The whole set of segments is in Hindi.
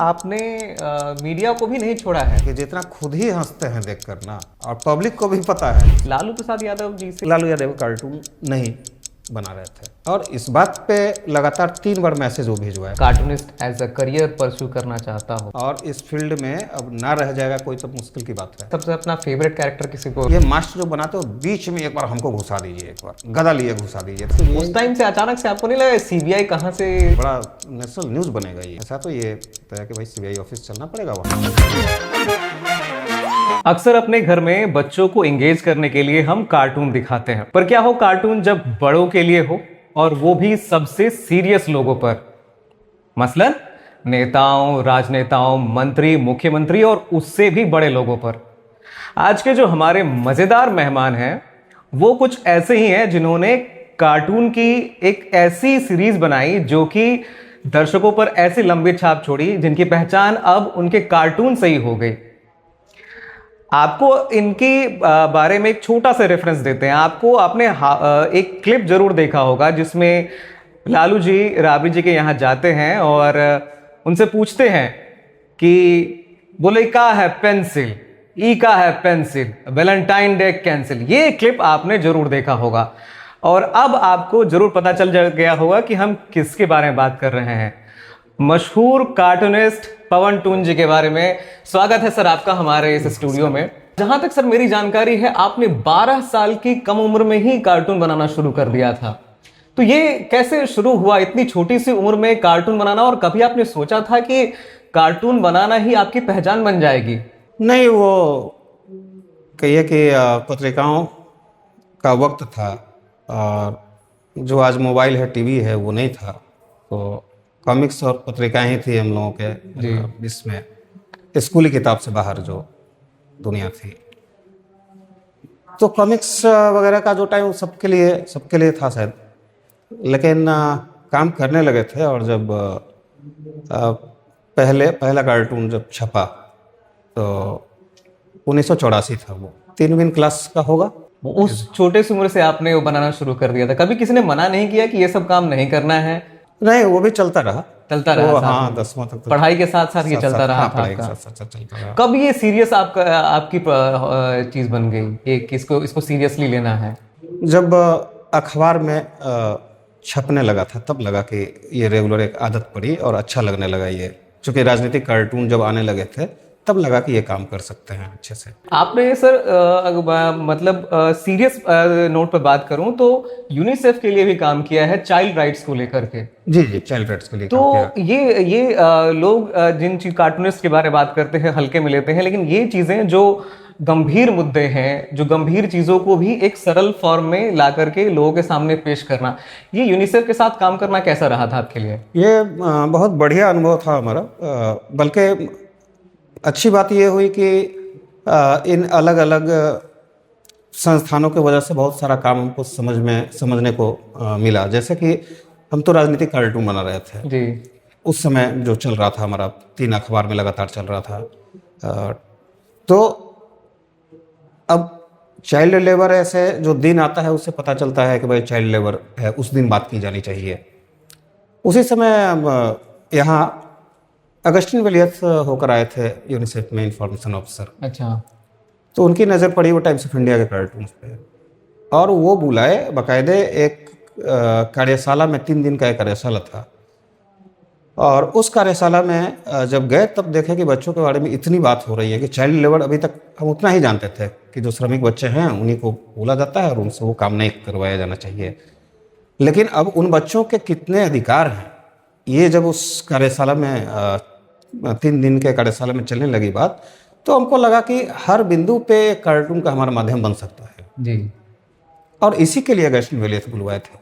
आपने मीडिया को भी नहीं छोड़ा है कि जितना खुद ही हंसते हैं देखकर ना, और पब्लिक को भी पता है। लालू प्रसाद यादव जी से। लालू यादव कार्टून नहीं बना रहे थे, और इस बात पे लगातार 3 बार मैसेज वो भिजवाए। Cartoonist as a career pursue करना चाहता हो और इस फील्ड में अब ना रह जाएगा कोई तो मुश्किल की बात है। सबसे अपना फेवरेट कैरेक्टर किसी को? ये मास्टर जो बनाते हो बीच में एक बार हमको घुसा दीजिए, एक बार गदा लिए घुसा दीजिए, तो उस टाइम से अचानक से आपको नहीं लगा सीबीआई कहाँ से? बड़ा नेशनल न्यूज बनेगा ये। ऐसा तो ये तय कि भाई सीबीआई ऑफिस चलना पड़ेगा वहाँ। अक्सर अपने घर में बच्चों को एंगेज करने के लिए हम कार्टून दिखाते हैं, पर क्या हो कार्टून जब बड़ों के लिए हो, और वो भी सबसे सीरियस लोगों पर, मसलन नेताओं, राजनेताओं, मंत्री, मुख्यमंत्री और उससे भी बड़े लोगों पर। आज के जो हमारे मजेदार मेहमान हैं वो कुछ ऐसे ही हैं जिन्होंने कार्टून की एक ऐसी सीरीज बनाई जो कि दर्शकों पर ऐसी लंबी छाप छोड़ी जिनकी पहचान अब उनके कार्टून से ही हो गई। आपको इनके बारे में एक छोटा सा रेफरेंस देते हैं। आपने एक क्लिप जरूर देखा होगा जिसमें लालू जी राबड़ी जी के यहाँ जाते हैं और उनसे पूछते हैं कि बोले का है पेंसिल, ई का है पेंसिल, वैलेंटाइन डे कैंसिल। ये क्लिप आपने जरूर देखा होगा और अब आपको जरूर पता चल गया होगा कि हम किसके बारे में बात कर रहे हैं। मशहूर कार्टूनिस्ट पवन टून जी के बारे में। स्वागत है सर आपका हमारे इस स्टूडियो में। जहां तक सर मेरी जानकारी है आपने 12 साल की कम उम्र में ही कार्टून बनाना शुरू कर दिया था, तो ये कैसे शुरू हुआ इतनी छोटी सी उम्र में कार्टून बनाना? और कभी आपने सोचा था कि कार्टून बनाना ही आपकी पहचान बन जाएगी? नहीं, वो कहिए कि पत्रिकाओं का वक्त था और जो आज मोबाइल है, टीवी है, वो नहीं था। तो कॉमिक्स और पत्रिकाएं ही थी हम लोगों के इसमें, स्कूली किताब से बाहर जो दुनिया थी। तो कॉमिक्स वगैरह का जो टाइम सबके लिए था शायद, लेकिन काम करने लगे थे। और जब पहला कार्टून जब छपा तो 1984 था, वो 3वीं क्लास का होगा। उस छोटे सी उम्र से आपने वो बनाना शुरू कर दिया था? कभी किसी ने मना नहीं किया कि ये सब काम नहीं करना है? नहीं, वो भी चलता रहा। हाँ, 10वां तक तो पढ़ाई के साथ साथ ये चलता रहा था आपका? चलता रहा। कब ये सीरियस आपकी चीज बन गई कि इसको सीरियसली लेना है? जब अखबार में छपने लगा था तब लगा कि ये रेगुलर एक आदत पड़ी और अच्छा लगने लगा ये। चूंकि राजनीतिक कार्टून जब आने लगे थे तब लगा कि ये काम कर सकते हैं अच्छे से। आपने सर मतलब सीरियस नोट पर बात करूं तो यूनिसेफ के लिए भी काम किया है, चाइल्ड राइट्स को लेकर के। जी, चाइल्ड राइट्स के लिए तो काम किया। ये लोग जिन कार्टूनिस्ट के बारे में बात करते हैं हल्के में लेते हैं, लेकिन ये चीजें जो गंभीर मुद्दे हैं, जो गंभीर चीजों को भी एक सरल फॉर्म में ला करके लोगों के सामने पेश करना, ये यूनिसेफ के साथ काम करना कैसा रहा था आपके लिए? ये बहुत बढ़िया अनुभव था हमारा। बल्कि अच्छी बात ये हुई कि इन अलग अलग संस्थानों की वजह से बहुत सारा काम हमको समझने को मिला। जैसे कि हम तो राजनीतिक कार्टून बना रहे थे जी। उस समय जो चल रहा था हमारा 3 अखबार में लगातार चल रहा था। तो अब चाइल्ड लेबर ऐसे जो दिन आता है उससे पता चलता है कि भाई चाइल्ड लेबर है, उस दिन बात की जानी चाहिए। उसी समय यहाँ अगस्टिन विलियर्स होकर आए थे यूनिसेफ में इंफॉर्मेशन ऑफिसर। अच्छा। तो उनकी नज़र पड़ी वो टाइम्स ऑफ इंडिया के कार्टून पे, और वो बुलाए बाकायदे एक कार्यशाला में। 3 दिन का एक कार्यशाला था, और उस कार्यशाला में जब गए तब देखे कि बच्चों के बारे में इतनी बात हो रही है कि चाइल्ड लेबर अभी तक हम उतना ही जानते थे कि जो श्रमिक बच्चे हैं उन्हीं को बोला जाता है और उनसे वो काम नहीं करवाया जाना चाहिए। लेकिन अब उन बच्चों के कितने अधिकार हैं, ये जब उस कार्यशाला में 3 दिन के कार्यशाला में चलने लगी बात, तो हमको लगा कि हर बिंदु पे कार्टून का हमारा माध्यम बन सकता है जी। और इसी के लिए अगस्टिन विलियर्स बुलवाए थे।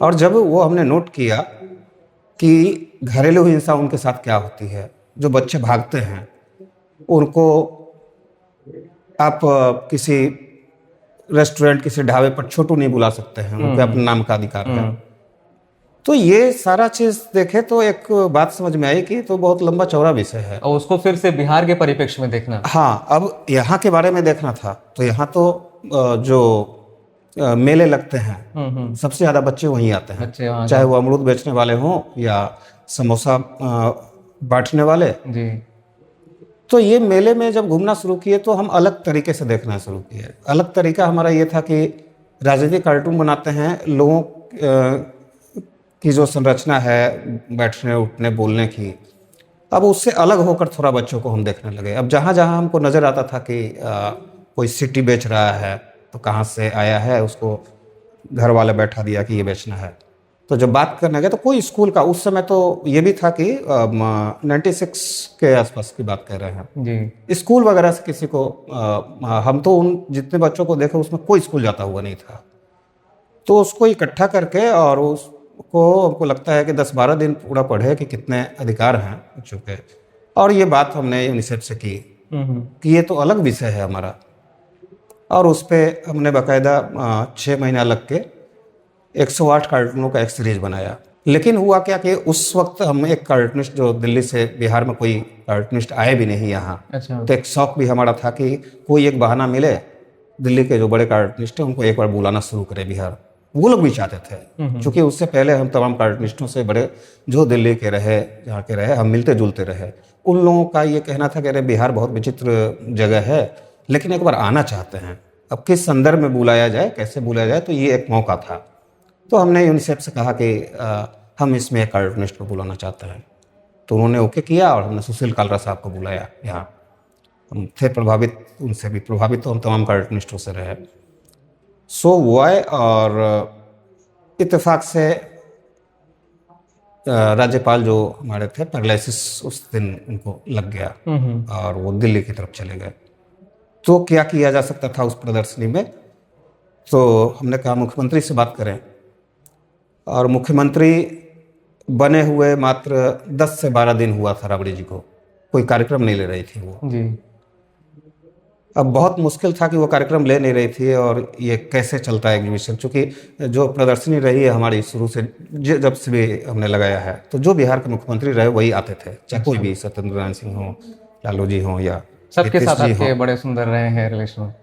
और जब वो हमने नोट किया कि घरेलू हिंसा उनके साथ क्या होती है, जो बच्चे भागते हैं उनको आप किसी रेस्टोरेंट, किसी ढाबे पर छोटू नहीं बुला सकते हैं, उनके अपने नाम का अधिकार है। तो ये सारा चीज देखे तो एक बात समझ में आई कि तो बहुत लंबा चौड़ा विषय है, और उसको फिर से बिहार के परिप्रेक्ष्य में देखना। हाँ, अब यहाँ के बारे में देखना था। तो यहाँ तो जो मेले लगते हैं सबसे ज्यादा बच्चे वहीं आते हैं, चाहे वो अमरूद बेचने वाले हों या समोसा बांटने वाले। जी। तो ये मेले में जब घूमना शुरू किए तो हम अलग तरीके से देखना शुरू किए। अलग तरीका हमारा ये था कि राजनीतिक कार्टून बनाते हैं, लोगों की जो संरचना है बैठने उठने बोलने की, अब उससे अलग होकर थोड़ा बच्चों को हम देखने लगे। अब जहाँ जहाँ हमको नज़र आता था कि कोई सिटी बेच रहा है तो कहाँ से आया है, उसको घर वाले बैठा दिया कि ये बेचना है। तो जब बात करने गए तो कोई स्कूल का, उस समय तो ये भी था कि 96 के आसपास की बात कर रहे हैं जी। स्कूल वगैरह से किसी को हम तो उन जितने बच्चों को देखे उसमें कोई स्कूल जाता हुआ नहीं था। तो उसको इकट्ठा करके और उसको हमको लगता है कि 10-12 दिन पूरा पढ़े कि कितने अधिकार हैं बच्चों के। और ये बात हमने यूनिसेफ से की कि ये तो अलग विषय है हमारा। और उस पर हमने बाकायदा 6 महीना लग के 108 कार्टूनों का एक सीरीज बनाया। लेकिन हुआ क्या कि उस वक्त हम एक कार्टूनिस्ट, जो दिल्ली से, बिहार में कोई कार्टूनिस्ट आए भी नहीं यहाँ। अच्छा। तो एक शौक भी हमारा था कि कोई एक बहाना मिले, दिल्ली के जो बड़े कार्टूनिस्ट हैं उनको एक बार बुलाना शुरू करें बिहार। वो लोग भी चाहते थे, क्योंकि उससे पहले हम तमाम कार्टूनिस्टों से बड़े जो दिल्ली के रहे, जहाँ के रहे, हम मिलते जुलते रहे। उन लोगों का ये कहना था कि अरे बिहार बहुत विचित्र जगह है, लेकिन एक बार आना चाहते हैं। अब किस संदर्भ में बुलाया जाए, कैसे बुलाया जाए, तो ये एक मौका था। तो हमने यूनिसेफ से कहा कि हम इसमें एक कार्टूनिस्ट को बुलाना चाहते हैं। तो उन्होंने ओके किया और हमने सुशील कालरा साहब को बुलाया यहाँ। हम थे प्रभावित, उनसे भी प्रभावित, तो हम तमाम कार्टूनिस्टों से रहे। सो वो आए और इत्तेफाक से राज्यपाल जो हमारे थे, पैरालिसिस उस दिन उनको लग गया और वो दिल्ली की तरफ चले गए। तो क्या किया जा सकता था उस प्रदर्शनी में? तो हमने कहा मुख्यमंत्री से बात करें। और मुख्यमंत्री बने हुए मात्र 10 से 12 दिन हुआ था राबड़ी जी को, कोई कार्यक्रम नहीं ले रही थी वो जी। अब बहुत मुश्किल था कि वो कार्यक्रम ले नहीं रही थी। और ये कैसे चलता है एग्जीबिशन, चूँकि जो प्रदर्शनी रही है हमारी शुरू से, जब से भी हमने लगाया है, तो जो बिहार के मुख्यमंत्री रहे वही आते थे, चाहे कोई भी, सत्येंद्र नारायण सिंह हो, लालू जी हो, या सबके नीतीश साथ जी आपके हों। बड़े सुंदर रहे हैं रिलेशन।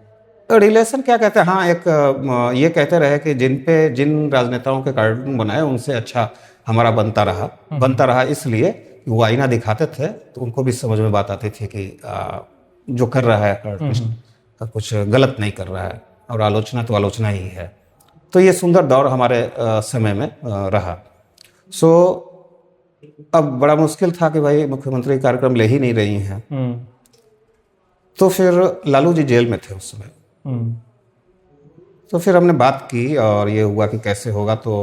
रिलेशन क्या कहते हैं, हाँ, एक ये कहते रहे कि जिन राजनेताओं के कार्टून बनाए उनसे अच्छा हमारा बनता रहा इसलिए कि वो आईना दिखाते थे तो उनको भी समझ में बात आती थी कि जो कर रहा है कार्टूनिस्ट कुछ गलत नहीं कर रहा है, और आलोचना तो आलोचना ही है। तो ये सुंदर दौर हमारे समय में रहा। सो अब बड़ा मुश्किल था कि भाई मुख्यमंत्री कार्यक्रम ले ही नहीं रही हैं। तो फिर लालू जी जेल में थे उस समय। तो फिर हमने बात की और ये हुआ कि कैसे होगा। तो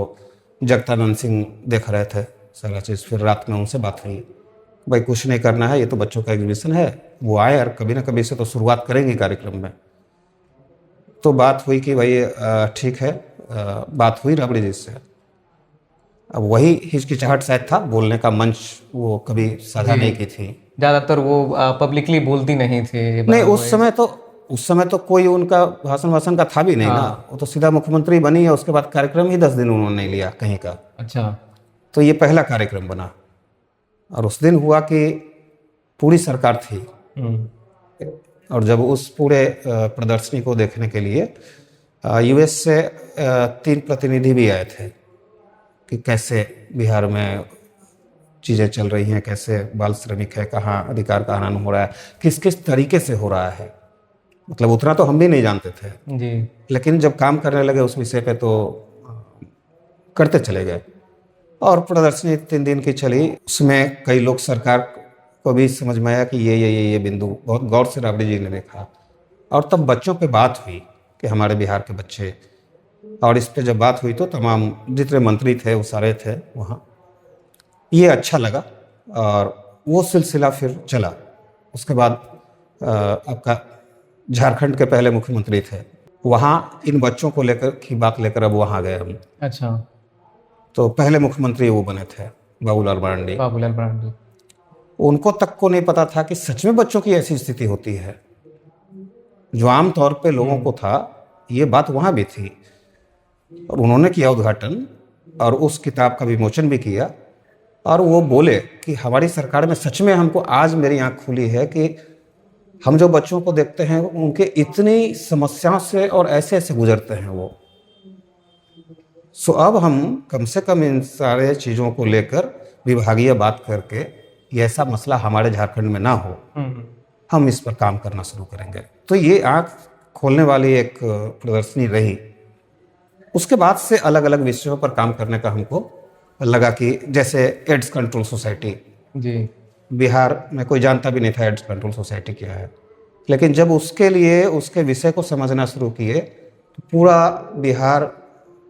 जगदानंद सिंह देख रहे थे सारा चीज़। फिर रात में उनसे बात हुई, भाई कुछ नहीं करना है, ये तो बच्चों का एग्जीबिशन है, वो आए और कभी ना कभी से तो शुरुआत करेंगे कार्यक्रम में। तो बात हुई कि भाई ठीक है। बात हुई राबड़ी जी से। अब वही हिचकिचाहट शायद था, बोलने का मंच वो कभी साझा नहीं की थी। ज्यादातर वो पब्लिकली बोलती नहीं थी। नहीं, उस समय तो कोई उनका भाषण का था भी नहीं ना। वो तो सीधा मुख्यमंत्री बनी है, उसके बाद कार्यक्रम ही 10 दिन उन्होंने नहीं लिया कहीं का। अच्छा। तो ये पहला कार्यक्रम बना। और उस दिन हुआ कि पूरी सरकार थी। और जब उस पूरे प्रदर्शनी को देखने के लिए यूएस से 3 प्रतिनिधि भी आए थे कि कैसे बिहार में चीज़ें चल रही हैं, कैसे बाल श्रमिक है, कहाँ अधिकार का हनन हो रहा है, किस किस तरीके से हो रहा है। मतलब उतना तो हम भी नहीं जानते थे जी। लेकिन जब काम करने लगे उस विषय पे तो करते चले गए। और प्रदर्शनी 3 दिन की चली। उसमें कई लोग, सरकार को भी समझ में आया कि ये बिंदु बहुत गौर से राबड़ी जी ने देखा। और तब बच्चों पे बात हुई कि हमारे बिहार के बच्चे, और इस पे जब बात हुई तो तमाम जितने मंत्री थे वो सारे थे वहाँ। ये अच्छा लगा और वो सिलसिला फिर चला। उसके बाद आपका झारखंड के पहले मुख्यमंत्री थे, वहाँ इन बच्चों को लेकर की बात लेकर अब वहाँ गए हम। अच्छा। तो पहले मुख्यमंत्री वो बने थे बाबूलाल मरांडी। बाबूलाल मरांडी। उनको तक को नहीं पता था कि सच में बच्चों की ऐसी स्थिति होती है। जो आम तौर पे लोगों को था, ये बात वहाँ भी थी। और उन्होंने किया उद्घाटन और उस किताब का विमोचन भी किया। और वो बोले कि हमारी सरकार में सच में, हमको आज मेरी आँख खुली है कि हम जो बच्चों को देखते हैं उनके इतनी समस्याओं से और ऐसे ऐसे गुजरते हैं वो। सो अब हम कम से कम इन सारे चीज़ों को लेकर विभागीय बात करके कि ऐसा मसला हमारे झारखंड में ना हो, हम्म। हम इस पर काम करना शुरू करेंगे। तो ये आँख खोलने वाली एक प्रदर्शनी रही। उसके बाद से अलग अलग विषयों पर काम करने का हमको लगा कि जैसे एड्स कंट्रोल सोसाइटी, जी। बिहार में कोई जानता भी नहीं था एड्स कंट्रोल सोसाइटी क्या है, लेकिन जब उसके लिए उसके विषय को समझना शुरू किए तो पूरा बिहार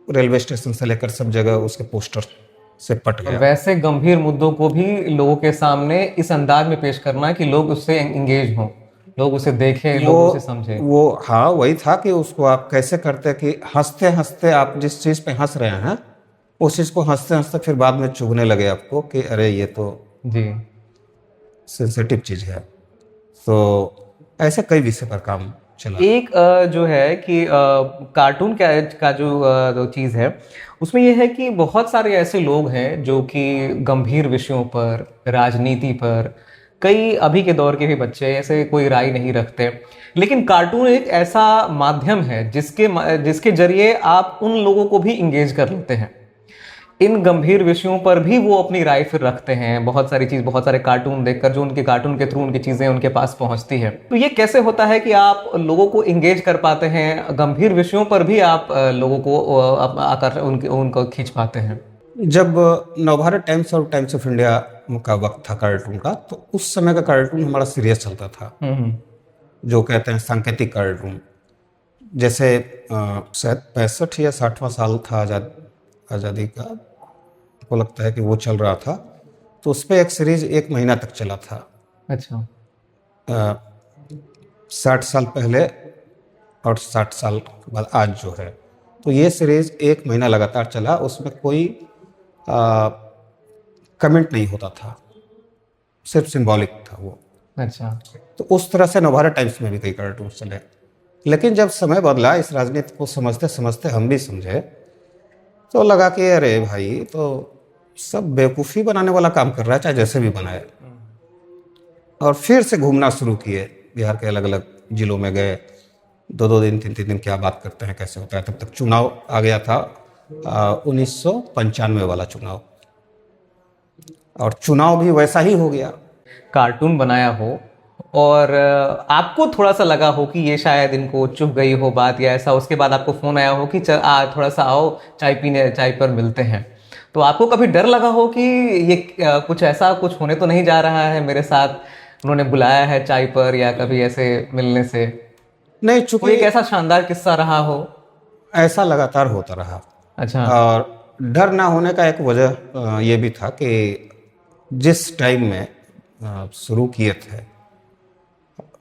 रेलवे स्टेशन से लेकर सब जगह उसके पोस्टर से पट और गया। वैसे गंभीर मुद्दों को भी लोगों के सामने इस अंदाज में पेश करना कि लोग उससे एंगेज हों, लोग उसे देखें, लोग उसे समझें। वो हाँ वही था कि उसको आप कैसे करते कि हंसते हंसते आप जिस चीज़ पे हंस रहे हैं उस चीज़ को हंसते हंसते फिर बाद में चुभने लगे आपको कि अरे ये तो जी। सेंसिटिव चीज़ है। तो ऐसे कई विषय पर काम चला। एक जो है कि कार्टून का जो चीज़ है उसमें यह है कि बहुत सारे ऐसे लोग हैं जो कि गंभीर विषयों पर, राजनीति पर, कई अभी के दौर के भी बच्चे ऐसे कोई राय नहीं रखते, लेकिन कार्टून एक ऐसा माध्यम है जिसके जरिए आप उन लोगों को भी इंगेज कर लेते हैं। इन गंभीर विषयों पर भी वो अपनी राय फिर रखते हैं, बहुत सारे कार्टून देखकर, जो उनके कार्टून के थ्रू उनकी चीजें उनके पास पहुंचती है। तो ये कैसे होता है कि आप लोगों को इंगेज कर पाते हैं, गंभीर विषयों पर भी आप लोगों को आकर उनको खींच पाते हैं? जब नवभारत टाइम्स और टाइम्स ऑफ इंडिया का वक्त था कार्टून का, तो उस समय का कार्टून हमारा सीरियस चलता था, जो कहते हैं सांकेतिक कार्टून। जैसे शायद 65 या 60वां साल था आज़ादी का, को लगता है कि वो चल रहा था, तो उस पर एक सीरीज 1 महीना तक चला था। अच्छा। 60 साल पहले और 60 साल के बाद आज जो है, तो ये सीरीज 1 महीना लगातार चला। उसमें कोई कमेंट नहीं होता था, सिर्फ सिंबॉलिक था वो। अच्छा। तो उस तरह से नवभारत टाइम्स में भी कई कार्टून चले। लेकिन जब समय बदला, इस राजनीति को समझते समझते हम भी समझे, तो लगा कि अरे भाई तो सब बेवकूफ़ी बनाने वाला काम कर रहा है, चाहे जैसे भी बनाए। और फिर से घूमना शुरू किए, बिहार के अलग अलग जिलों में गए, 2-2 दिन 3-3 दिन क्या बात करते हैं, कैसे होता है। तब तक चुनाव आ गया था, 1995 वाला चुनाव, और चुनाव भी वैसा ही हो गया। कार्टून बनाया हो और आपको थोड़ा सा लगा हो कि ये शायद इनको चुभ गई हो बात या ऐसा, उसके बाद आपको फोन आया हो कि थोड़ा सा आओ चाय पर मिलते हैं, तो आपको कभी डर लगा हो कि ये कुछ ऐसा कुछ होने तो नहीं जा रहा है मेरे साथ, उन्होंने बुलाया है चाय पर, या कभी ऐसे मिलने से नहीं, कोई चूंकि एक ऐसा शानदार किस्सा रहा हो? ऐसा लगातार होता रहा। अच्छा। और डर ना होने का एक वजह ये भी था कि जिस टाइम में शुरू किए थे,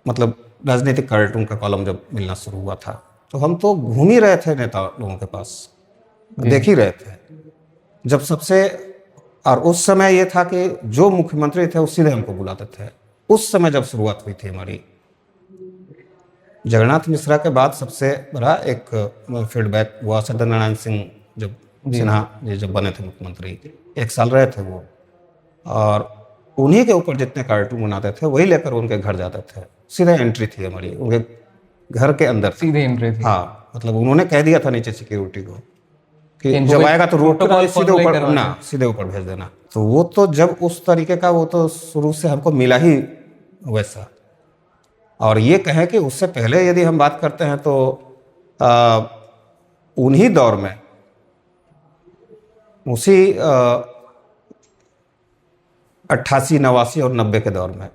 मतलब राजनीतिक कार्टून का कॉलम जब मिलना शुरू हुआ था, तो हम तो घूम ही रहे थे नेता लोगों के पास, देख ही रहे थे। जब सबसे, और उस समय ये था कि जो मुख्यमंत्री थे वो सीधे हमको बुलाते थे। उस समय जब शुरुआत हुई थी हमारी, जगन्नाथ मिश्रा के बाद सबसे बड़ा एक फीडबैक हुआ सत्यनारायण सिंह, जब सिन्हा जी जब बने थे मुख्यमंत्री, 1 साल रहे थे वो, और उन्हीं के ऊपर जितने कार्टून बनाते थे वही लेकर उनके घर जाते थे। सीधे एंट्री थी हमारी उनके घर के अंदर, सीधे एंट्री थी। हाँ, मतलब उन्होंने कह दिया था नीचे सिक्योरिटी को कि इनको जब कोई आएगा तो रोड पर प्रोटोकॉल सीधे फॉलो नहीं ऊपर करवाना। ना, सीधे ऊपर भेज देना। तो वो तो जब उस तरीके का, वो तो शुरू से हमको मिला ही वैसा। और ये कहें कि उससे पहले यदि हम बात करते हैं तो उन्हीं दौर में, उसी 88, 89 और 90 के दौर में,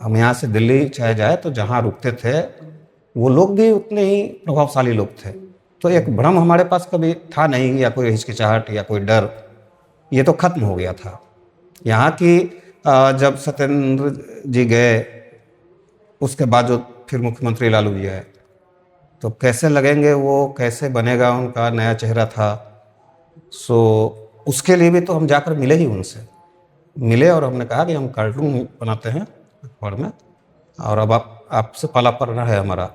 हम यहाँ से दिल्ली चाहे जाए तो जहाँ रुकते थे वो लोग भी उतने ही प्रभावशाली लोग थे। तो एक भ्रम हमारे पास कभी था नहीं, या कोई हिचकिचाहट या कोई डर, ये तो खत्म हो गया था। यहाँ की जब सत्येंद्र जी गए, उसके बाद जो फिर मुख्यमंत्री लालू जी आए, तो कैसे लगेंगे वो, कैसे बनेगा उनका नया चेहरा था। सो उसके लिए भी तो हम जाकर मिले ही, उनसे मिले और हमने कहा कि हम कार्टून बनाते हैं अखबार में, और अब आपसे पाला पड़ना है हमारा,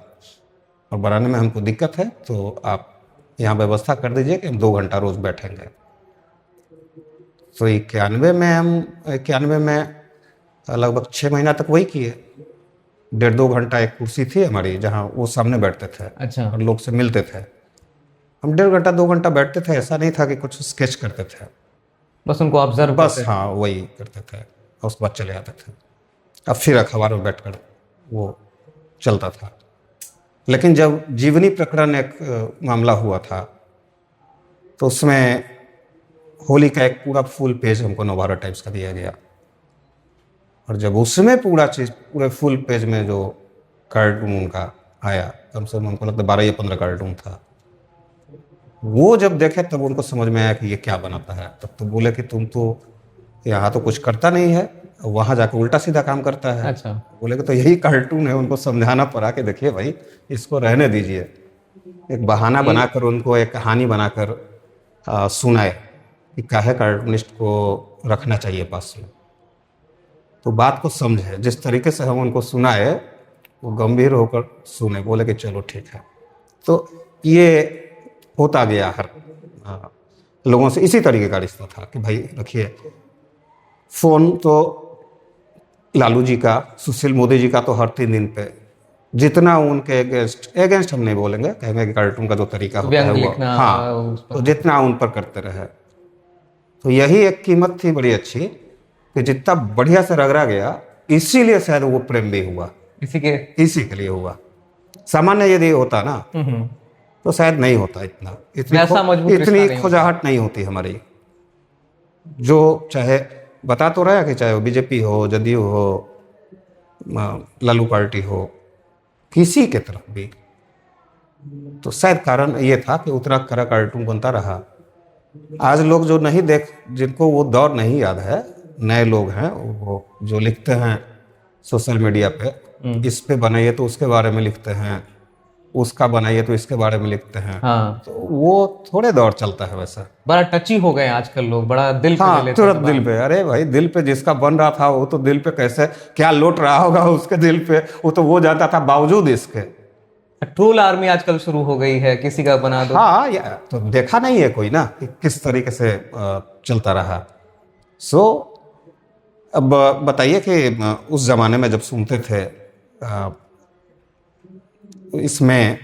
और बनाने में हमको दिक्कत है, तो आप यहाँ व्यवस्था कर दीजिए कि हम 2 घंटा रोज़ बैठेंगे। तो 91 में लगभग 6 महीना तक वही किए। 1.5-2 घंटा एक कुर्सी थी हमारी जहाँ वो सामने बैठते थे। अच्छा। और लोग से मिलते थे। हम 1.5 घंटा 2 घंटा बैठते थे, ऐसा नहीं था कि कुछ स्केच करते थे, बस उनको ऑब्जर्व बस हाँ वही करते थे। और उसके बाद चले आते थे। अब फिर अखबार में बैठकर वो चलता था। लेकिन जब जीवनी प्रकरण एक मामला हुआ था, तो उसमें होली का एक पूरा फुल पेज हमको नवभारत टाइम्स का दिया गया, और जब उसमें पूरा चीज़ पूरे फुल पेज में जो कार्टून उनका आया, कम से कम हमको लगता है 12 या 15 कार्टून था, वो जब देखे तब उनको समझ में आया कि ये क्या बनाता है। तब तो बोले कि तुम तो यहाँ तो कुछ करता नहीं है, वहाँ जाकर उल्टा सीधा काम करता है। अच्छा। बोले कि तो यही कार्टून है। उनको समझाना पड़ा कि देखिए भाई, इसको रहने दीजिए। एक बहाना बनाकर उनको एक कहानी बनाकर सुनाए कि काहे कार्टूनिस्ट को रखना चाहिए पास में। तो बात को समझे, जिस तरीके से हम उनको सुनाए वो गंभीर होकर सुने, बोले कि चलो ठीक है। तो ये होता गया हर लोगों से इसी तरीके का रिश्ता था कि भाई रखिए। फोन तो लालू जी का, सुशील मोदी जी का तो हर 3 दिन पे जितना उनके अगेंस्ट हम नहीं बोलेंगे, कहेंगे कि कार्टून का जो तरीका होता है व्यंग वो, लिखना हाँ, उस पर। तो जितना उन पर करते रहे, तो यही एक कीमत थी बड़ी अच्छी कि जितना बढ़िया से रगड़ा गया, इसीलिए शायद वो प्रेम भी हुआ, इसी के लिए हुआ। सामान्य यदि होता ना तो शायद नहीं होता इतना, वैसा मजबूत रिश्ता इतनी नहीं होता। खोजाहट नहीं होती हमारी। जो चाहे बता तो रहा कि चाहे वो बीजेपी हो, जदयू हो, लालू पार्टी हो, किसी के तरफ भी, तो शायद कारण ये था कि उतना कड़ा कार्टून बनता रहा। आज लोग जो नहीं जिनको वो दौर नहीं याद है, नए लोग हैं, वो जो लिखते हैं सोशल मीडिया पे, इस पे बनाइए तो उसके बारे में लिखते हैं, उसका बनाइए तो इसके बारे में लिखते हैं। हाँ, तो वो थोड़े दौर चलता है वैसा। बड़ा टची हो गए आजकल लोग, बड़ा दिल पे ले हाँ, लेते तुरंत हैं दिल बात। पे। अरे भाई, दिल पे जिसका बन रहा था वो तो दिल पे कैसे क्या लौट रहा होगा उसके दिल पे, वो तो वो जाता था बावजूद इसके। ट्रोल आर्मी आजकल शुरू हो गई है, किसी का बना दो। हाँ, तो देखा नहीं है कोई ना कि किस तरीके से चलता रहा। सो अब बताइए कि उस जमाने में जब सुनते थे, इसमें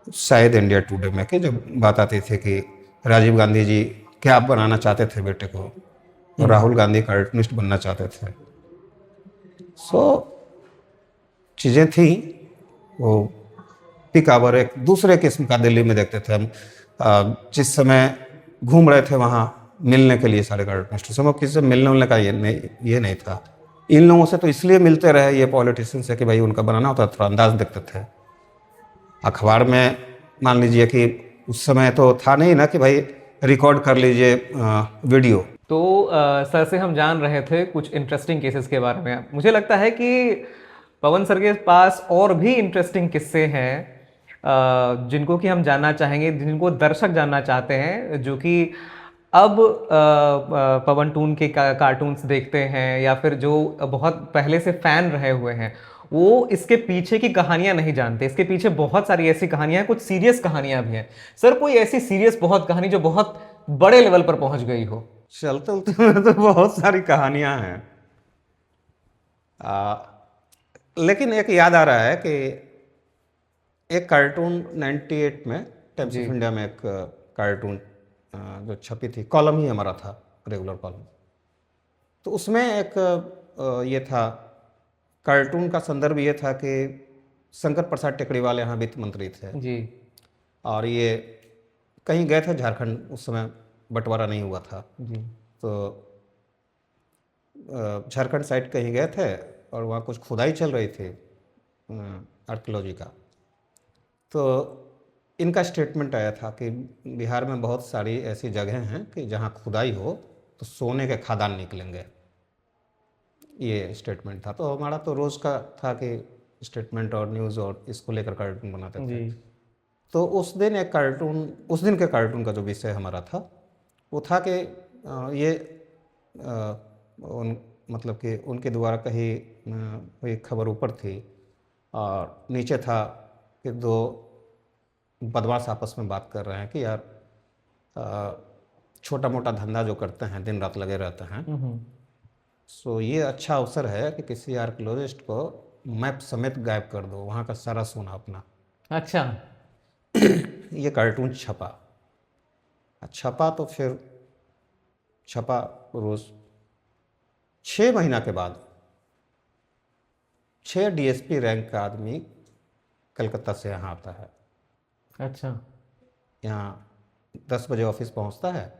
शायद इंडिया टुडे में कि जब बात आती थी कि राजीव गांधी जी क्या बनाना चाहते थे बेटे को, और राहुल गांधी कार्टूनिस्ट बनना चाहते थे। सो चीज़ें थी वो पिकावर एक दूसरे किस्म का। दिल्ली में देखते थे हम, जिस समय घूम रहे थे वहाँ मिलने के लिए सारे कार्टूनिस्ट, समय किसी से मिलने उलने का ये नहीं था। इन लोगों से तो इसलिए मिलते रहे ये पॉलिटिशियन से कि भाई उनका बनाना होता था, अंदाज देखते थे। अखबार में मान लीजिए कि उस समय तो था नहीं ना कि भाई रिकॉर्ड कर लीजिए वीडियो। तो सर से हम जान रहे थे कुछ इंटरेस्टिंग केसेस के बारे में। मुझे लगता है कि पवन सर के पास और भी इंटरेस्टिंग किस्से हैं जिनको कि हम जानना चाहेंगे, जिनको दर्शक जानना चाहते हैं, जो कि अब पवन टून के कार्टून्स देखते हैं या फिर जो बहुत पहले से फैन रहे हुए हैं, वो इसके पीछे की कहानियां नहीं जानते। इसके पीछे बहुत सारी ऐसी कहानियां हैं, कुछ सीरियस कहानियां भी हैं। सर, कोई ऐसी सीरियस बहुत कहानी जो बहुत बड़े लेवल पर पहुंच गई हो? चलते उलते में तो बहुत सारी कहानियां हैं, लेकिन एक याद आ रहा है कि एक कार्टून 98 में टाइम्स ऑफ इंडिया में एक कार्टून जो छपी थी, कॉलम ही हमारा था, रेगुलर कॉलम। तो उसमें एक ये था, कार्टून का संदर्भ ये था कि शंकर प्रसाद टेकरीवाल यहाँ वित्त मंत्री थे जी। और ये कहीं गए थे झारखंड, उस समय बंटवारा नहीं हुआ था जी। तो झारखंड साइड कहीं गए थे और वहाँ कुछ खुदाई चल रही थी आर्कियोलॉजी का। तो इनका स्टेटमेंट आया था कि बिहार में बहुत सारी ऐसी जगह हैं कि जहाँ खुदाई हो तो सोने के खादान निकलेंगे। ये स्टेटमेंट था। तो हमारा तो रोज़ का था कि स्टेटमेंट और न्यूज़ और इसको लेकर कार्टून बनाते थे। तो उस दिन के कार्टून का जो विषय हमारा था वो था कि मतलब कि उनके द्वारा कहीं कोई खबर ऊपर थी और नीचे था कि दो बदमाश आपस में बात कर रहे हैं कि यार छोटा मोटा धंधा जो करते हैं, दिन रात लगे रहते हैं, सो ये अच्छा अवसर है कि किसी आर्कियोलॉजिस्ट को मैप समेत गायब कर दो, वहाँ का सारा सोना अपना। अच्छा। ये कार्टून छपा तो फिर छपा रोज़ 6 महीना के बाद 6 डीएसपी रैंक का आदमी कलकत्ता से यहाँ आता है। अच्छा। यहाँ 10 बजे ऑफिस पहुँचता है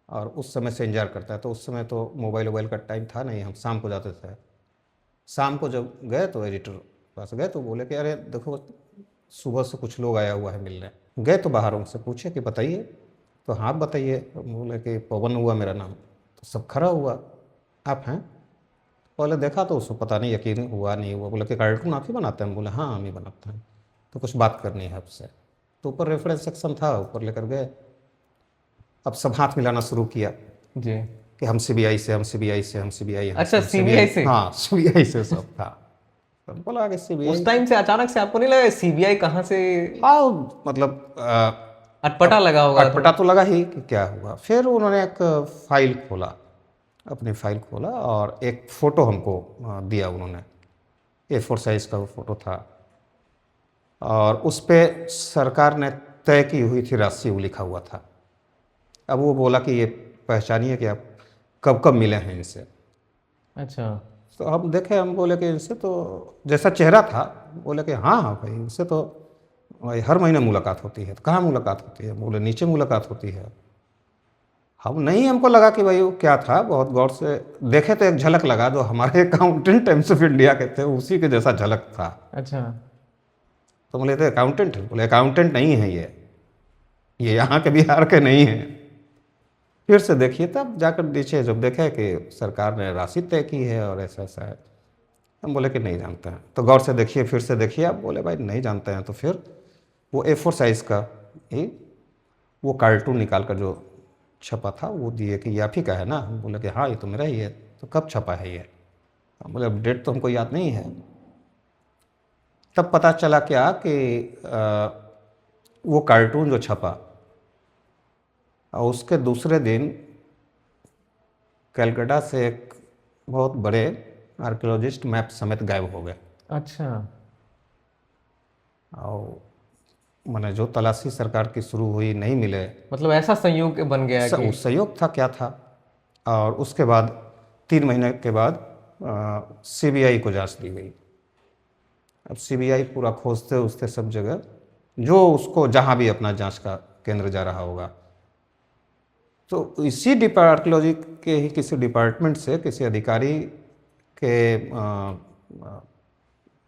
और उस समय से इंतजार करता है। तो उस समय तो मोबाइल का टाइम था नहीं, हम शाम को जाते थे। शाम को जब गए तो एडिटर पास गए तो बोले कि अरे देखो सुबह से कुछ लोग आया हुआ है मिलने। गए तो बाहर उनसे पूछे कि बताइए, तो हाँ बताइए। बोले कि पवन हुआ मेरा नाम। तो सब खड़ा हुआ, आप हैं? पहले देखा तो उसको पता नहीं, यकीन हुआ नहीं हुआ। बोले कि कार्टून आप ही बनाते हैं? बोले हाँ हम ही बनाते हैं, तो कुछ बात करनी है आपसे। तो ऊपर रेफरेंस सेक्शन था, ऊपर लेकर गए। अब सब हाथ मिलाना शुरू किया जी। कि हम सीबीआई से, हम सीबीआई से, हम सीबीआई। अच्छा, सीबीआई से? हाँ सीबीआई से सब था। तो बोला कि सीबीआई। उस टाइम से अचानक से आपको नहीं लगा सीबीआई कहाँ से? हाँ मतलब अटपटा लगा होगा। अटपटा तो लगा ही कि क्या हुआ। फिर उन्होंने एक फाइल खोला, अपनी फाइल खोला और एक फ़ोटो हमको दिया उन्होंने। A4 साइज़ का वो फ़ोटो था और उस पर सरकार ने तय की हुई थी राशि वो लिखा हुआ था। अब वो बोला कि ये पहचानिए कि आप कब कब मिले हैं इनसे। अच्छा। तो हम देखे, हम बोले कि इनसे तो जैसा चेहरा था, बोले कि हाँ हाँ भाई इनसे तो भाई हर महीने मुलाकात होती है। तो कहाँ मुलाकात होती है? बोले नीचे मुलाकात होती है। हम नहीं, हमको लगा कि भाई वो क्या था, बहुत गौर से देखे तो एक झलक लगा, जो हमारे अकाउंटेंट टाइम्स ऑफ इंडिया के थे उसी के जैसा झलक था। अच्छा। तो बोले थे अकाउंटेंट है? बोले अकाउंटेंट नहीं है, ये यहाँ के बिहार के नहीं है। फिर से देखिए, तब जाकर नीचे जब देखे कि सरकार ने राशि तय की है और ऐसा ऐसा है। हम बोले कि नहीं जानते हैं। तो गौर से देखिए, फिर से देखिए। आप बोले भाई नहीं जानते हैं। तो फिर वो A4 साइज़ का ही वो कार्टून निकाल कर जो छपा था वो दिए कि ये आप ही का है ना? हम बोले कि हाँ ये तो मेरा ही है। तो कब छपा है ये? हम बोले अब डेट तो हमको याद नहीं है। तब पता चला क्या कि वो कार्टून जो छपा और उसके दूसरे दिन कलकत्ता से एक बहुत बड़े आर्कियोलॉजिस्ट मैप समेत गायब हो गए। अच्छा। और मैंने जो तलाशी सरकार की शुरू हुई, नहीं मिले। मतलब ऐसा संयोग बन गया है कि संयोग था क्या था। और उसके बाद 3 महीने के बाद सीबीआई को जांच दी गई। अब सीबीआई पूरा खोजते उसते सब जगह, जो उसको जहाँ भी अपना जांच का केंद्र जा रहा होगा। तो इसी आर्कियोलॉजी के ही किसी डिपार्टमेंट से किसी अधिकारी के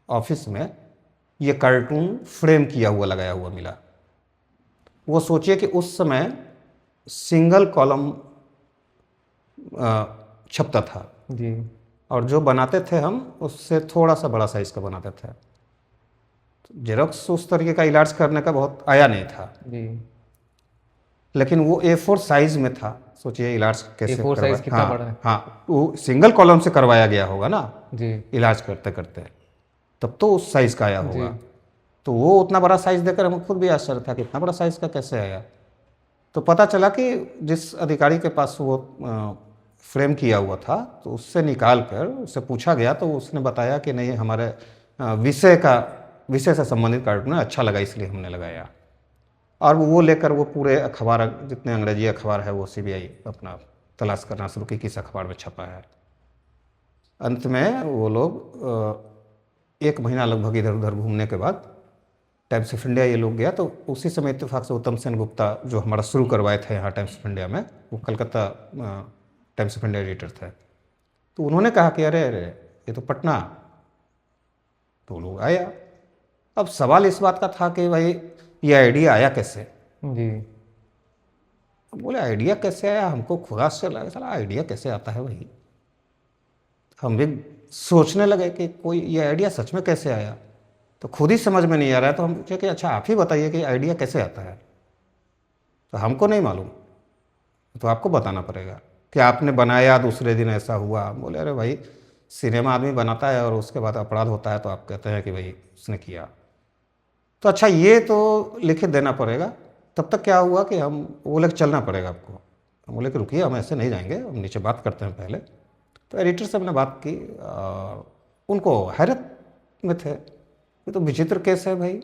ऑफिस में ये कार्टून फ्रेम किया हुआ लगाया हुआ मिला। वो सोचिए कि उस समय सिंगल कॉलम छपता था जी। और जो बनाते थे हम उससे थोड़ा सा बड़ा साइज का बनाते थे। जेरोक्स उस तरीके का इलाज करने का बहुत आया नहीं था जी। लेकिन वो A4 साइज में था। सोचिए इलाज कैसे A4 साइज कितना बड़ा है? हाँ वो सिंगल कॉलम से करवाया गया होगा ना जी। इलाज करते करते, तब तो उस साइज का आया होगा। जी। तो वो उतना बड़ा साइज देखकर हमको खुद भी आश्चर्य था कि इतना बड़ा साइज का कैसे आया। तो पता चला कि जिस अधिकारी के पास वो फ्रेम किया हुआ था तो उससे निकाल कर उससे पूछा गया तो उसने बताया कि नहीं हमारे विषय से संबंधित कार्टून है, अच्छा लगा इसलिए हमने लगाया। और वो लेकर वो पूरे अखबार जितने अंग्रेजी अखबार है वो सीबीआई अपना तलाश करना शुरू की किस अखबार में छपा है। अंत में वो लोग 1 महीना लगभग इधर उधर घूमने के बाद टाइम्स ऑफ इंडिया ये लोग गया। तो उसी समय इत्तेफाक से उत्तम सेन गुप्ता जो हमारा शुरू करवाए थे यहाँ टाइम्स ऑफ इंडिया में, वो Calcutta times of India editor थे। तो उन्होंने कहा कि अरे अरे ये तो पटना। तो लोग आया। अब सवाल इस बात का था कि भाई ये आइडिया आया कैसे? जी। बोले आइडिया कैसे आया? हमको खुदा से लगा साला आइडिया कैसे आता है भाई। हम भी सोचने लगे कि कोई ये आइडिया सच में कैसे आया, तो खुद ही समझ में नहीं आ रहा है। तो हम पूछे कि अच्छा आप ही बताइए कि आइडिया कैसे आता है। तो हमको नहीं मालूम, तो आपको बताना पड़ेगा कि आपने बनाया दूसरे दिन ऐसा हुआ। बोले अरे भाई सिनेमा आदमी बनाता है और उसके बाद अपराध होता है तो आप कहते हैं कि भाई उसने किया। तो अच्छा ये तो लिखित देना पड़ेगा। तब तक क्या हुआ कि हम बोले कि चलना पड़ेगा आपको। हम बोले कि रुकिए हम ऐसे नहीं जाएंगे, हम नीचे बात करते हैं पहले। तो एडिटर साहब ने बात की और उनको हैरत में थे, ये तो विचित्र केस है भाई।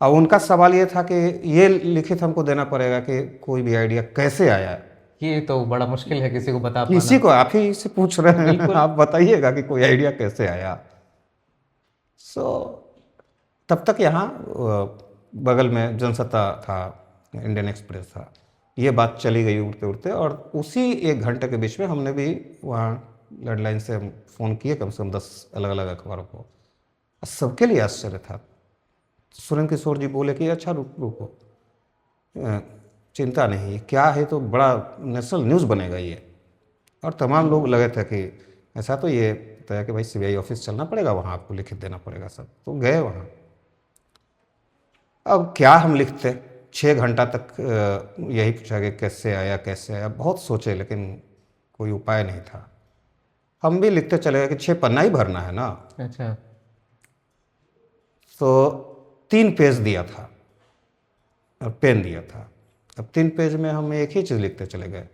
और उनका सवाल ये था कि ये लिखित हमको देना पड़ेगा कि कोई भी आइडिया कैसे आया, ये तो बड़ा मुश्किल है किसी को बता किसी पाना। को आप ही से पूछ रहे हैं, बिल्कुल। आप बताइएगा कि कोई आइडिया कैसे आया। सो तब तक यहाँ बगल में जनसत्ता था, इंडियन एक्सप्रेस था, ये बात चली गई उड़ते उड़ते, और उसी 1 घंटे के बीच में हमने भी वहाँ लैंडलाइन से फ़ोन किए कम से कम 10 अलग अलग अखबारों को। सबके लिए आश्चर्य था। सुरेंद्र किशोर जी बोले कि अच्छा रुको, चिंता नहीं, क्या है तो बड़ा नेशनल न्यूज़ बनेगा ये। और तमाम लोग लगे थे कि ऐसा तो ये बताया कि भाई सीबीआई ऑफिस चलना पड़ेगा, वहाँ आपको लिखित देना पड़ेगा सब। तो गए वहाँ। अब क्या हम लिखते, 6 घंटा तक यही पूछा कि कैसे आया कैसे आया। बहुत सोचे लेकिन कोई उपाय नहीं था। हम भी लिखते चले गए कि 6 पन्ना ही भरना है ना। अच्छा। तो 3 पेज दिया था और पेन दिया था। अब 3 पेज में हम एक ही चीज़ लिखते चले गए,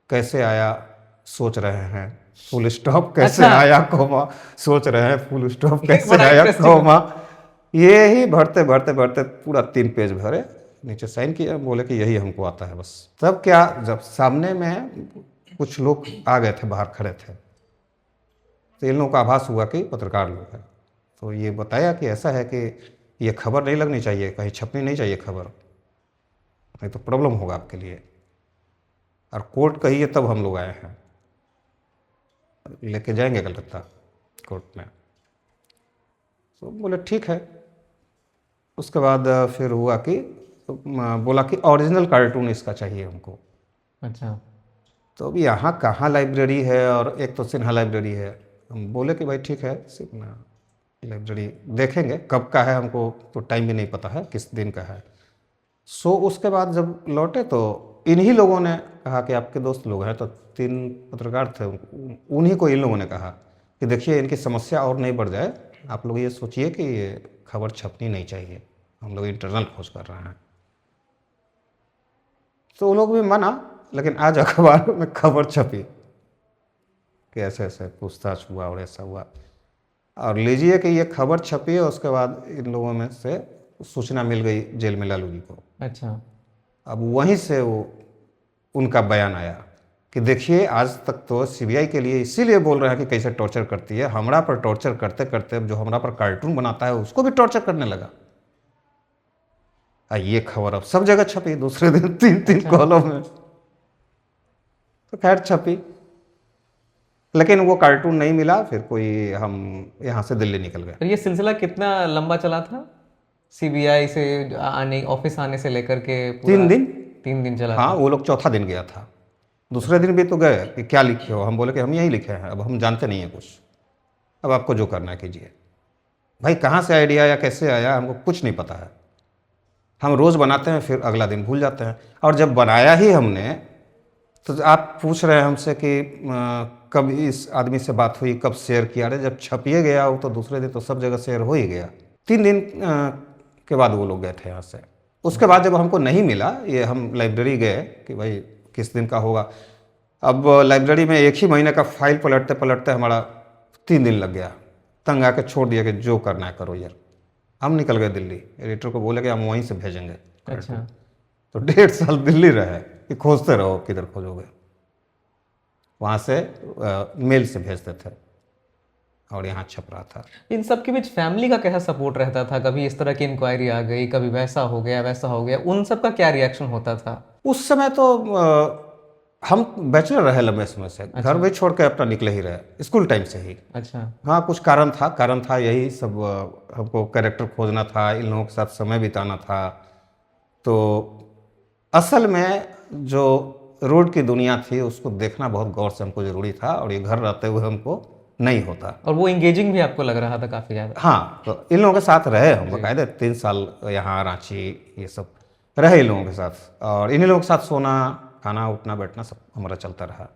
कैसे आया सोच रहे हैं, फुल स्टॉप, कैसे अच्छा। आया कोमा, सोच रहे हैं, फुल स्टॉप, ये कैसे बड़ा आया इंटरेस्टिंग। कोमा। ये ही भरते भरते भरते पूरा 3 पेज भरे, नीचे साइन किया, बोले कि यही हमको आता है बस। तब क्या, जब सामने में कुछ लोग आ गए थे, बाहर खड़े थे, तो इन लोगों का आभास हुआ कि पत्रकार लोग हैं। तो ये बताया कि ऐसा है कि ये खबर नहीं लगनी चाहिए, कहीं छपनी नहीं चाहिए खबर, नहीं तो प्रॉब्लम होगा आपके लिए, और कोर्ट कहिए तब हम लोग आए हैं, लेके जाएंगे कलकत्ता कोर्ट में। तो बोले ठीक है। उसके बाद फिर हुआ कि बोला कि ओरिजिनल कार्टून इसका चाहिए हमको। अच्छा। तो अब यहाँ कहाँ लाइब्रेरी है, और एक तो सिन्हा लाइब्रेरी है। हम बोले कि भाई ठीक है, सिन्हा लाइब्रेरी देखेंगे, कब का है हमको तो टाइम भी नहीं पता है, किस दिन का है। सो उसके बाद जब लौटे तो इन्हीं लोगों ने कहा कि आपके दोस्त लोग हैं, तो 3 पत्रकार थे, उन्हीं को इन लोगों ने कहा कि देखिए इनकी समस्या और नहीं बढ़ जाए, आप लोग ये सोचिए कि ये खबर छपनी नहीं चाहिए, हम लोग इंटरनल खोज कर रहे हैं। तो वो लोग भी माना, लेकिन आज अखबार में खबर छपी कि ऐसे ऐसे पूछताछ हुआ और ऐसा हुआ। और लीजिए कि ये खबर छपी, और उसके बाद इन लोगों में से सूचना मिल गई जेल में लालू जी को। अच्छा। अब वहीं से वो उनका बयान आया कि देखिए आज तक तो सीबीआई के लिए इसीलिए बोल रहे हैं कि कैसे टॉर्चर करती है, हमरा पर टॉर्चर करते करते जो हमरा पर कार्टून बनाता है उसको भी टॉर्चर करने लगा। ये खबर अब सब जगह छपी, दूसरे दिन 3 कॉलम में। तो खैर छपी, लेकिन वो कार्टून नहीं मिला। फिर कोई, हम यहाँ से दिल्ली निकल गए। तो ये सिलसिला कितना लंबा चला था? सीबीआई से आने, ऑफिस आने से लेकर के पूरा 3 दिन। 3 दिन चला हाँ, था? वो लोग चौथा दिन गया था। दूसरे दिन भी तो गए कि क्या लिखे हो, हम बोले कि हम यही लिखे हैं, अब हम जानते नहीं हैं कुछ, अब आपको जो करना है कीजिए। भाई कहाँ से आइडिया आया, कैसे आया, हमको कुछ नहीं पता है। हम रोज़ बनाते हैं, फिर अगला दिन भूल जाते हैं। और जब बनाया ही हमने, तो आप पूछ रहे हैं हमसे कि कब इस आदमी से बात हुई, कब शेयर किया। अरे जब छपिए गया वो तो दूसरे दिन तो सब जगह शेयर हो ही गया। 3 दिन के बाद वो लोग गए थे यहाँ से। उसके बाद जब हमको नहीं मिला, ये हम लाइब्रेरी गए कि भाई किस दिन का होगा। अब लाइब्रेरी में 1 ही महीने का फाइल पलटते पलटते हमारा 3 दिन लग गया। तंग आके छोड़ दिया कि जो करना है करो यार। हम निकल गए दिल्ली, एडिटर को बोले कि हम वहीं से भेजेंगे। अच्छा। तो 1.5 साल दिल्ली रहे कि खोजते रहो, किधर खोजोगे। वहाँ से मेल से भेजते थे और यहाँ छप रहा था। इन सब के बीच फैमिली का कैसा सपोर्ट रहता था? कभी इस तरह की इंक्वायरी आ गई, कभी वैसा हो गया वैसा हो गया, उन सब का क्या रिएक्शन होता था? उस समय तो हम बैचलर रहे लंबे समय से। घर भी छोड़ के अपना निकले ही रहे, स्कूल टाइम से ही। अच्छा। हाँ, कुछ कारण था यही सब। हमको कैरेक्टर खोजना था, इन लोगों के साथ समय बिताना था। तो असल में जो रोड की दुनिया थी उसको देखना बहुत गौर से हमको ज़रूरी था, और ये घर रहते हुए हमको नहीं होता। और वो इंगेजिंग भी आपको लग रहा था काफ़ी ज़्यादा? हाँ, तो इन लोगों के साथ रहे हम बाकायदे 3 साल, यहाँ रांची ये सब रहे इन लोगों के साथ, और इन्हीं लोगों के साथ सोना, खाना, उठना, बैठना सब हमारा चलता रहा।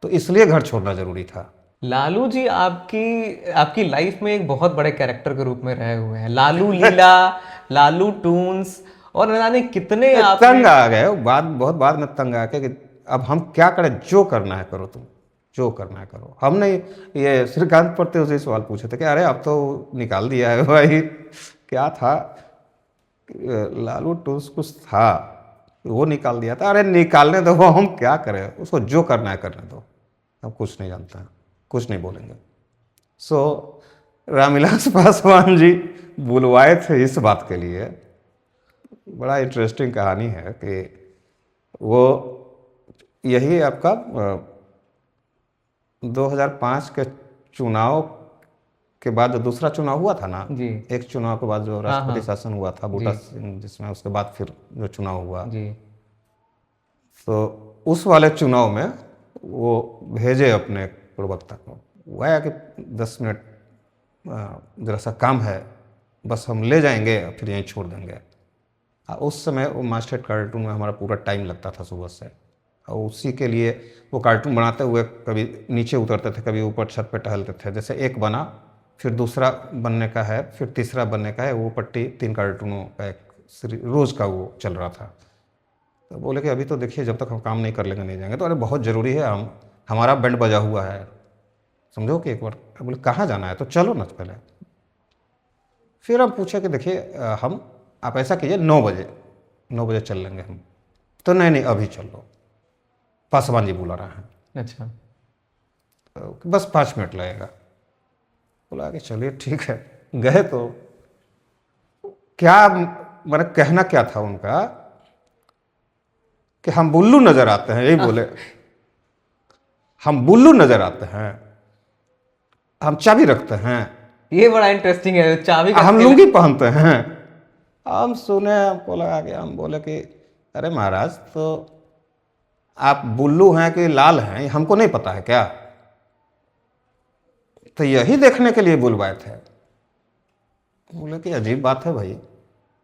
तो इसलिए घर छोड़ना ज़रूरी था। लालू जी आपकी लाइफ में एक बहुत बड़े कैरेक्टर के रूप में रहे हुए हैं। लालू लीला, लालू टून्स, और न जाने कितने आप तंग आ गए बहुत बाद में तंग आ गए कि अब हम क्या करें, जो करना है करो, तुम जो करना है करो। हमने ये श्रीकांत पढ़ते उसे सवाल पूछे थे कि अरे अब तो निकाल दिया है भाई, क्या था, लालू टून्स कुछ था, वो निकाल दिया था। अरे निकालने दो, वो हम क्या करें, उसको जो करना है करने दो, हम कुछ नहीं जानते हैं, कुछ नहीं बोलेंगे। सो रामविलास पासवान जी बुलवाए थे इस बात के लिए। बड़ा इंटरेस्टिंग कहानी है कि वो यही आपका 2005 के चुनाव के बाद जो दूसरा चुनाव हुआ था ना, जी। एक चुनाव के बाद जो हाँ, राष्ट्रपति हाँ। शासन हुआ था बूटा जी। सिंह, जिसमें उसके बाद फिर जो चुनाव हुआ, जी। तो उस वाले चुनाव में वो भेजे अपने प्रवक्ता को, वो आया कि 10 मिनट जरा सा काम है, बस हम ले जाएंगे और फिर यहीं छोड़ देंगे। उस समय वो मास्टर कार्टून में हमारा पूरा टाइम लगता था सुबह से, और उसी के लिए वो कार्टून बनाते हुए कभी नीचे उतरते थे, कभी ऊपर छत पे टहलते थे। जैसे एक बना, फिर दूसरा बनने का है, फिर तीसरा बनने का है, वो पट्टी 3 कार्टूनों का एक रोज़ का वो चल रहा था। तो बोले कि अभी तो देखिए, जब तक हम काम नहीं कर लेंगे नहीं जाएंगे। तो अरे बहुत ज़रूरी है, हमारा बैंड बजा हुआ है, समझो कि एक बार। बोले कहाँ जाना है, तो चलो ना पहले। फिर हम पूछे कि देखिए हम, आप ऐसा कीजिए 9 बजे चल लेंगे हम। तो नहीं नहीं अभी चल लो, पासवान जी बुला रहे हैं। अच्छा। तो बस 5 मिनट लगेगा। बोला कि चलिए ठीक है। गए तो क्या मैंने कहना क्या था उनका कि हम बुल्लू नजर आते हैं, यही बोले। हम बुल्लू नजर आते हैं, हम चाबी रखते हैं, ये बड़ा इंटरेस्टिंग है, चाबी का हम खेल। लुंगी पहनते हैं। हम सुने, हमको लगा कि, हम बोले कि अरे महाराज, तो आप बुल्लू हैं कि लाल हैं हमको नहीं पता है क्या? तो यही देखने के लिए बुलवाए थे। बोले कि अजीब बात है भाई,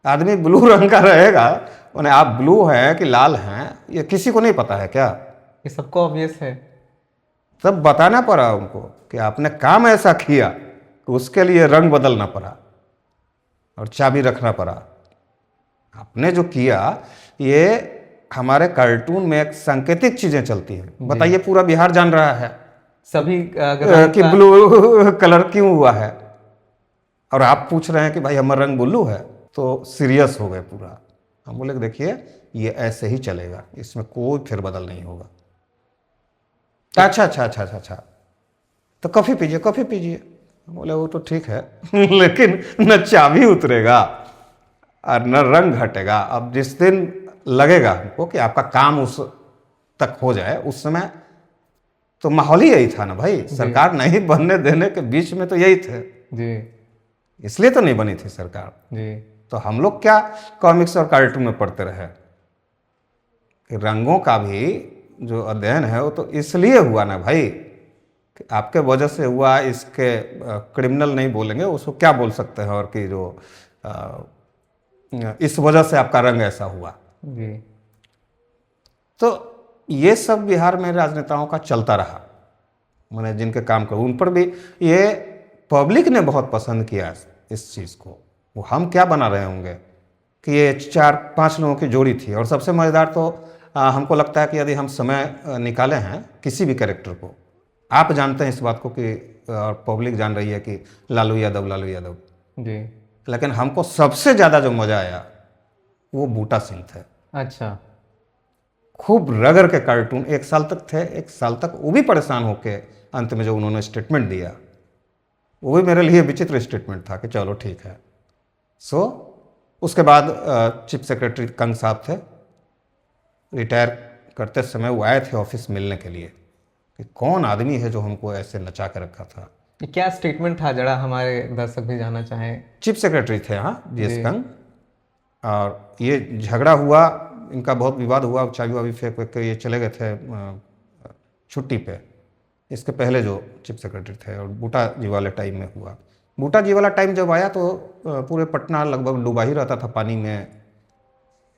आदमी ब्लू रंग का रहेगा, उन्हें आप ब्लू हैं कि लाल हैं ये किसी को नहीं पता है क्या? ये सबको ऑब्वियस है। तब बताना पड़ा उनको कि आपने काम ऐसा किया कि उसके लिए रंग बदलना पड़ा और चाबी रखना पड़ा। आपने जो किया, ये हमारे कार्टून में एक सांकेतिक चीजें चलती हैं। बताइए, पूरा बिहार जान रहा है सभी कि ब्लू कलर क्यों हुआ है, और आप पूछ रहे हैं कि भाई हमारा रंग ब्लू है। तो सीरियस हो गए पूरा। हम बोले कि देखिए ये ऐसे ही चलेगा, इसमें कोई फेरबदल नहीं होगा। अच्छा अच्छा अच्छा अच्छा अच्छा, तो कॉफ़ी पीजिए, कॉफ़ी पीजिए। बोले वो तो ठीक है लेकिन न चाबी उतरेगा और न रंग घटेगा। अब जिस दिन लगेगा हमको कि आपका काम उस तक हो जाए, उस समय तो माहौल ही यही था ना भाई, सरकार नहीं बनने देने के बीच में तो यही थे जी। इसलिए तो नहीं बनी थी सरकार। जी। तो हम लोग क्या कॉमिक्स और कार्टून में पढ़ते रहे कि रंगों का भी जो अध्ययन है वो तो इसलिए हुआ ना भाई कि आपके वजह से हुआ। इसके क्रिमिनल नहीं बोलेंगे, उसको क्या बोल सकते हैं, और कि जो इस वजह से आपका रंग ऐसा हुआ। जी। तो ये सब बिहार में राजनेताओं का चलता रहा। मैंने जिनके काम कर उन पर भी ये पब्लिक ने बहुत पसंद किया इस चीज़ को। वो हम क्या बना रहे होंगे कि ये 4-5 लोगों की जोड़ी थी। और सबसे मज़ेदार तो हमको लगता है कि यदि हम समय निकाले हैं किसी भी कैरेक्टर को, आप जानते हैं इस बात को कि और पब्लिक जान रही है कि लालू यादव, लालू यादव। जी। लेकिन हमको सबसे ज़्यादा जो मज़ा आया वो बूटा सिंह थे। अच्छा। खूब रगड़ के कार्टून 1 साल तक थे। 1 साल तक वो भी परेशान होके अंत में जो उन्होंने स्टेटमेंट दिया, वो भी मेरे लिए विचित्र स्टेटमेंट था कि चलो ठीक है। सो उसके बाद चीफ सेक्रेटरी कंग साहब थे, रिटायर करते समय वो आए थे ऑफिस मिलने के लिए कि कौन आदमी है जो हमको ऐसे नचा के रखा था। ये क्या स्टेटमेंट था, जरा हमारे दर्शक भी जानना चाहें। चीफ सेक्रेटरी थे हाँ, जीएस जी। कंग। और ये झगड़ा हुआ, इनका बहुत विवाद हुआ, चाबी वाबी फेंक फेंक के ये चले गए थे छुट्टी पे। इसके पहले जो चीफ सेक्रेटरी थे, और बूटा जी वाले टाइम में हुआ। बूटा जी वाला टाइम जब आया तो पूरे पटना लगभग डूबा ही रहता था पानी में।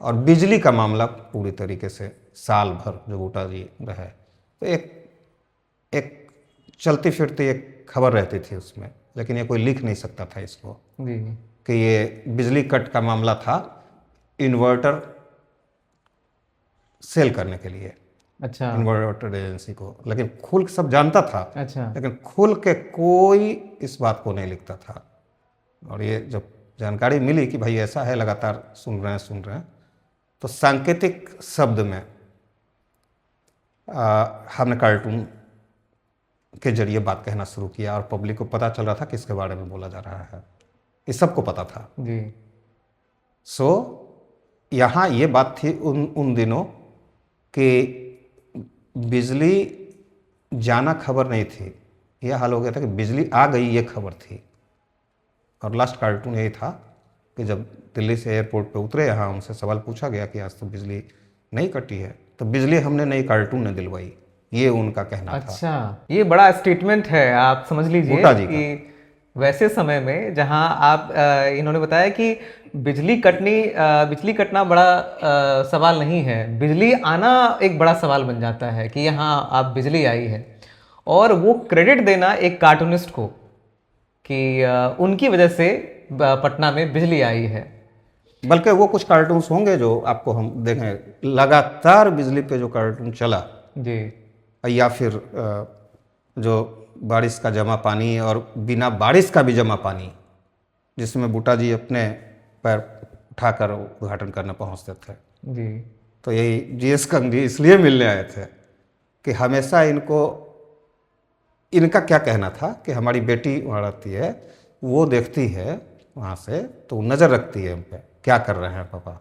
और बिजली का मामला पूरी तरीके से साल भर जो बूटा जी रहे, तो एक चलती फिरती एक खबर रहती थी उसमें, लेकिन ये कोई लिख नहीं सकता था इसको जी। कि ये बिजली कट का मामला था इन्वर्टर सेल करने के लिए, अच्छा। इन्वर्टर एजेंसी को। लेकिन खुल सब जानता था, अच्छा। लेकिन खुल के कोई इस बात को नहीं लिखता था। और ये जब जानकारी मिली कि भाई ऐसा है, लगातार सुन रहे हैं, तो सांकेतिक शब्द में हमने कार्टून के जरिए बात कहना शुरू किया और पब्लिक को पता चल रहा था किसके बारे में बोला जा रहा है, ये सबको पता था जी। सो यहाँ ये बात थी उन दिनों कि बिजली जाना खबर नहीं थी, यह हाल हो गया था कि बिजली आ गई ये खबर थी। और लास्ट कार्टून यही था कि जब दिल्ली से एयरपोर्ट पे उतरे, यहाँ उनसे सवाल पूछा गया कि आज तो बिजली नहीं कटी है, तो बिजली हमने नई कार्टून ने दिलवाई, ये उनका कहना था। अच्छा, ये बड़ा स्टेटमेंट है, आप समझ लीजिए बूटा जी कि वैसे समय में जहां आप इन्होंने बताया कि बिजली कटना बड़ा सवाल नहीं है, बिजली आना एक बड़ा सवाल बन जाता है कि यहाँ आप बिजली आई है, और वो क्रेडिट देना एक कार्टूनिस्ट को कि उनकी वजह से पटना में बिजली आई है। बल्कि वो कुछ कार्टून्स होंगे जो आपको हम देखें, लगातार बिजली पे जो कार्टून चला जी। या फिर जो बारिश का जमा पानी और बिना बारिश का भी जमा पानी, जिसमें बूटा जी अपने पैर उठाकर उद्घाटन करने पहुंचते थे। जी। तो यही जीएस कंघी इसलिए मिलने आए थे कि हमेशा इनका क्या कहना था कि हमारी बेटी वहाँ रहती है, वो देखती है वहाँ से, तो नज़र रखती है उन पर क्या कर रहे हैं पापा।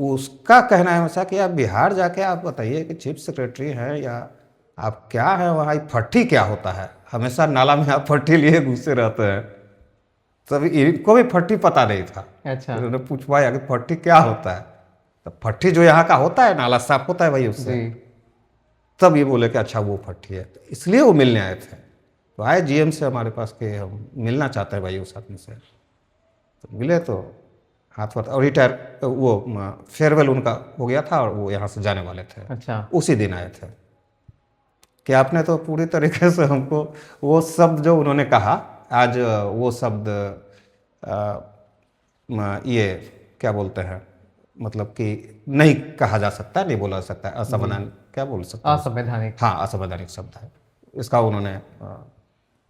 उसका कहना है हमेशा कि आप बिहार जाके आप बताइए कि चीफ सेक्रेटरी हैं या आप क्या हैं वहाँ, फट्टी क्या होता है, हमेशा नाला में आप फट्टी लिए घुसे रहते हैं। तब इनको भी फट्टी पता नहीं था। अच्छा। उन्होंने पूछवाया कि फट्टी क्या होता है, तो फट्टी जो यहाँ का होता है, नाला साफ होता है भाई उससे। तब ये बोले कि अच्छा वो फट्टी है, तो इसलिए वो मिलने आए थे। तो आए जीएम से हमारे पास कि हम मिलना चाहते हैं भाई उस आदमी से। तो मिले तो हाथ और रिटायर, वो फेयरवेल उनका हो गया था और वो यहाँ से जाने वाले थे। अच्छा। उसी दिन आए थे कि आपने तो पूरी तरीके से हमको वो शब्द जो उन्होंने कहा, आज वो शब्द ये क्या बोलते हैं, मतलब कि नहीं कहा जा सकता, नहीं बोला जा सकता, असंवैधानिक, क्या बोल सकते हैं, असंवैधानिक। हाँ, असंवैधानिक शब्द है इसका। उन्होंने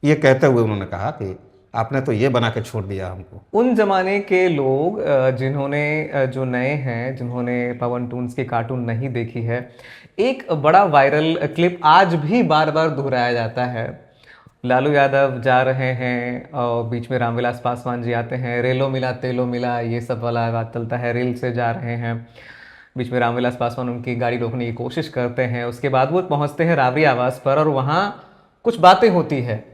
ये कहते हुए उन्होंने कहा कि आपने तो ये बना के छोड़ दिया हमको। उन जमाने के लोग जिन्होंने जो नए हैं, जिन्होंने पवन टून्स की कार्टून नहीं देखी है, एक बड़ा वायरल क्लिप आज भी बार बार दोहराया जाता है। लालू यादव जा रहे हैं और बीच में रामविलास पासवान जी आते हैं, रेलो मिला तेलो मिला, ये सब वाला बात चलता है। रेल से जा रहे हैं, बीच में रामविलास पासवान उनकी गाड़ी रोकने की कोशिश करते हैं, उसके बाद वो पहुंचते हैं राबरी आवास पर और वहाँ कुछ बातें होती है,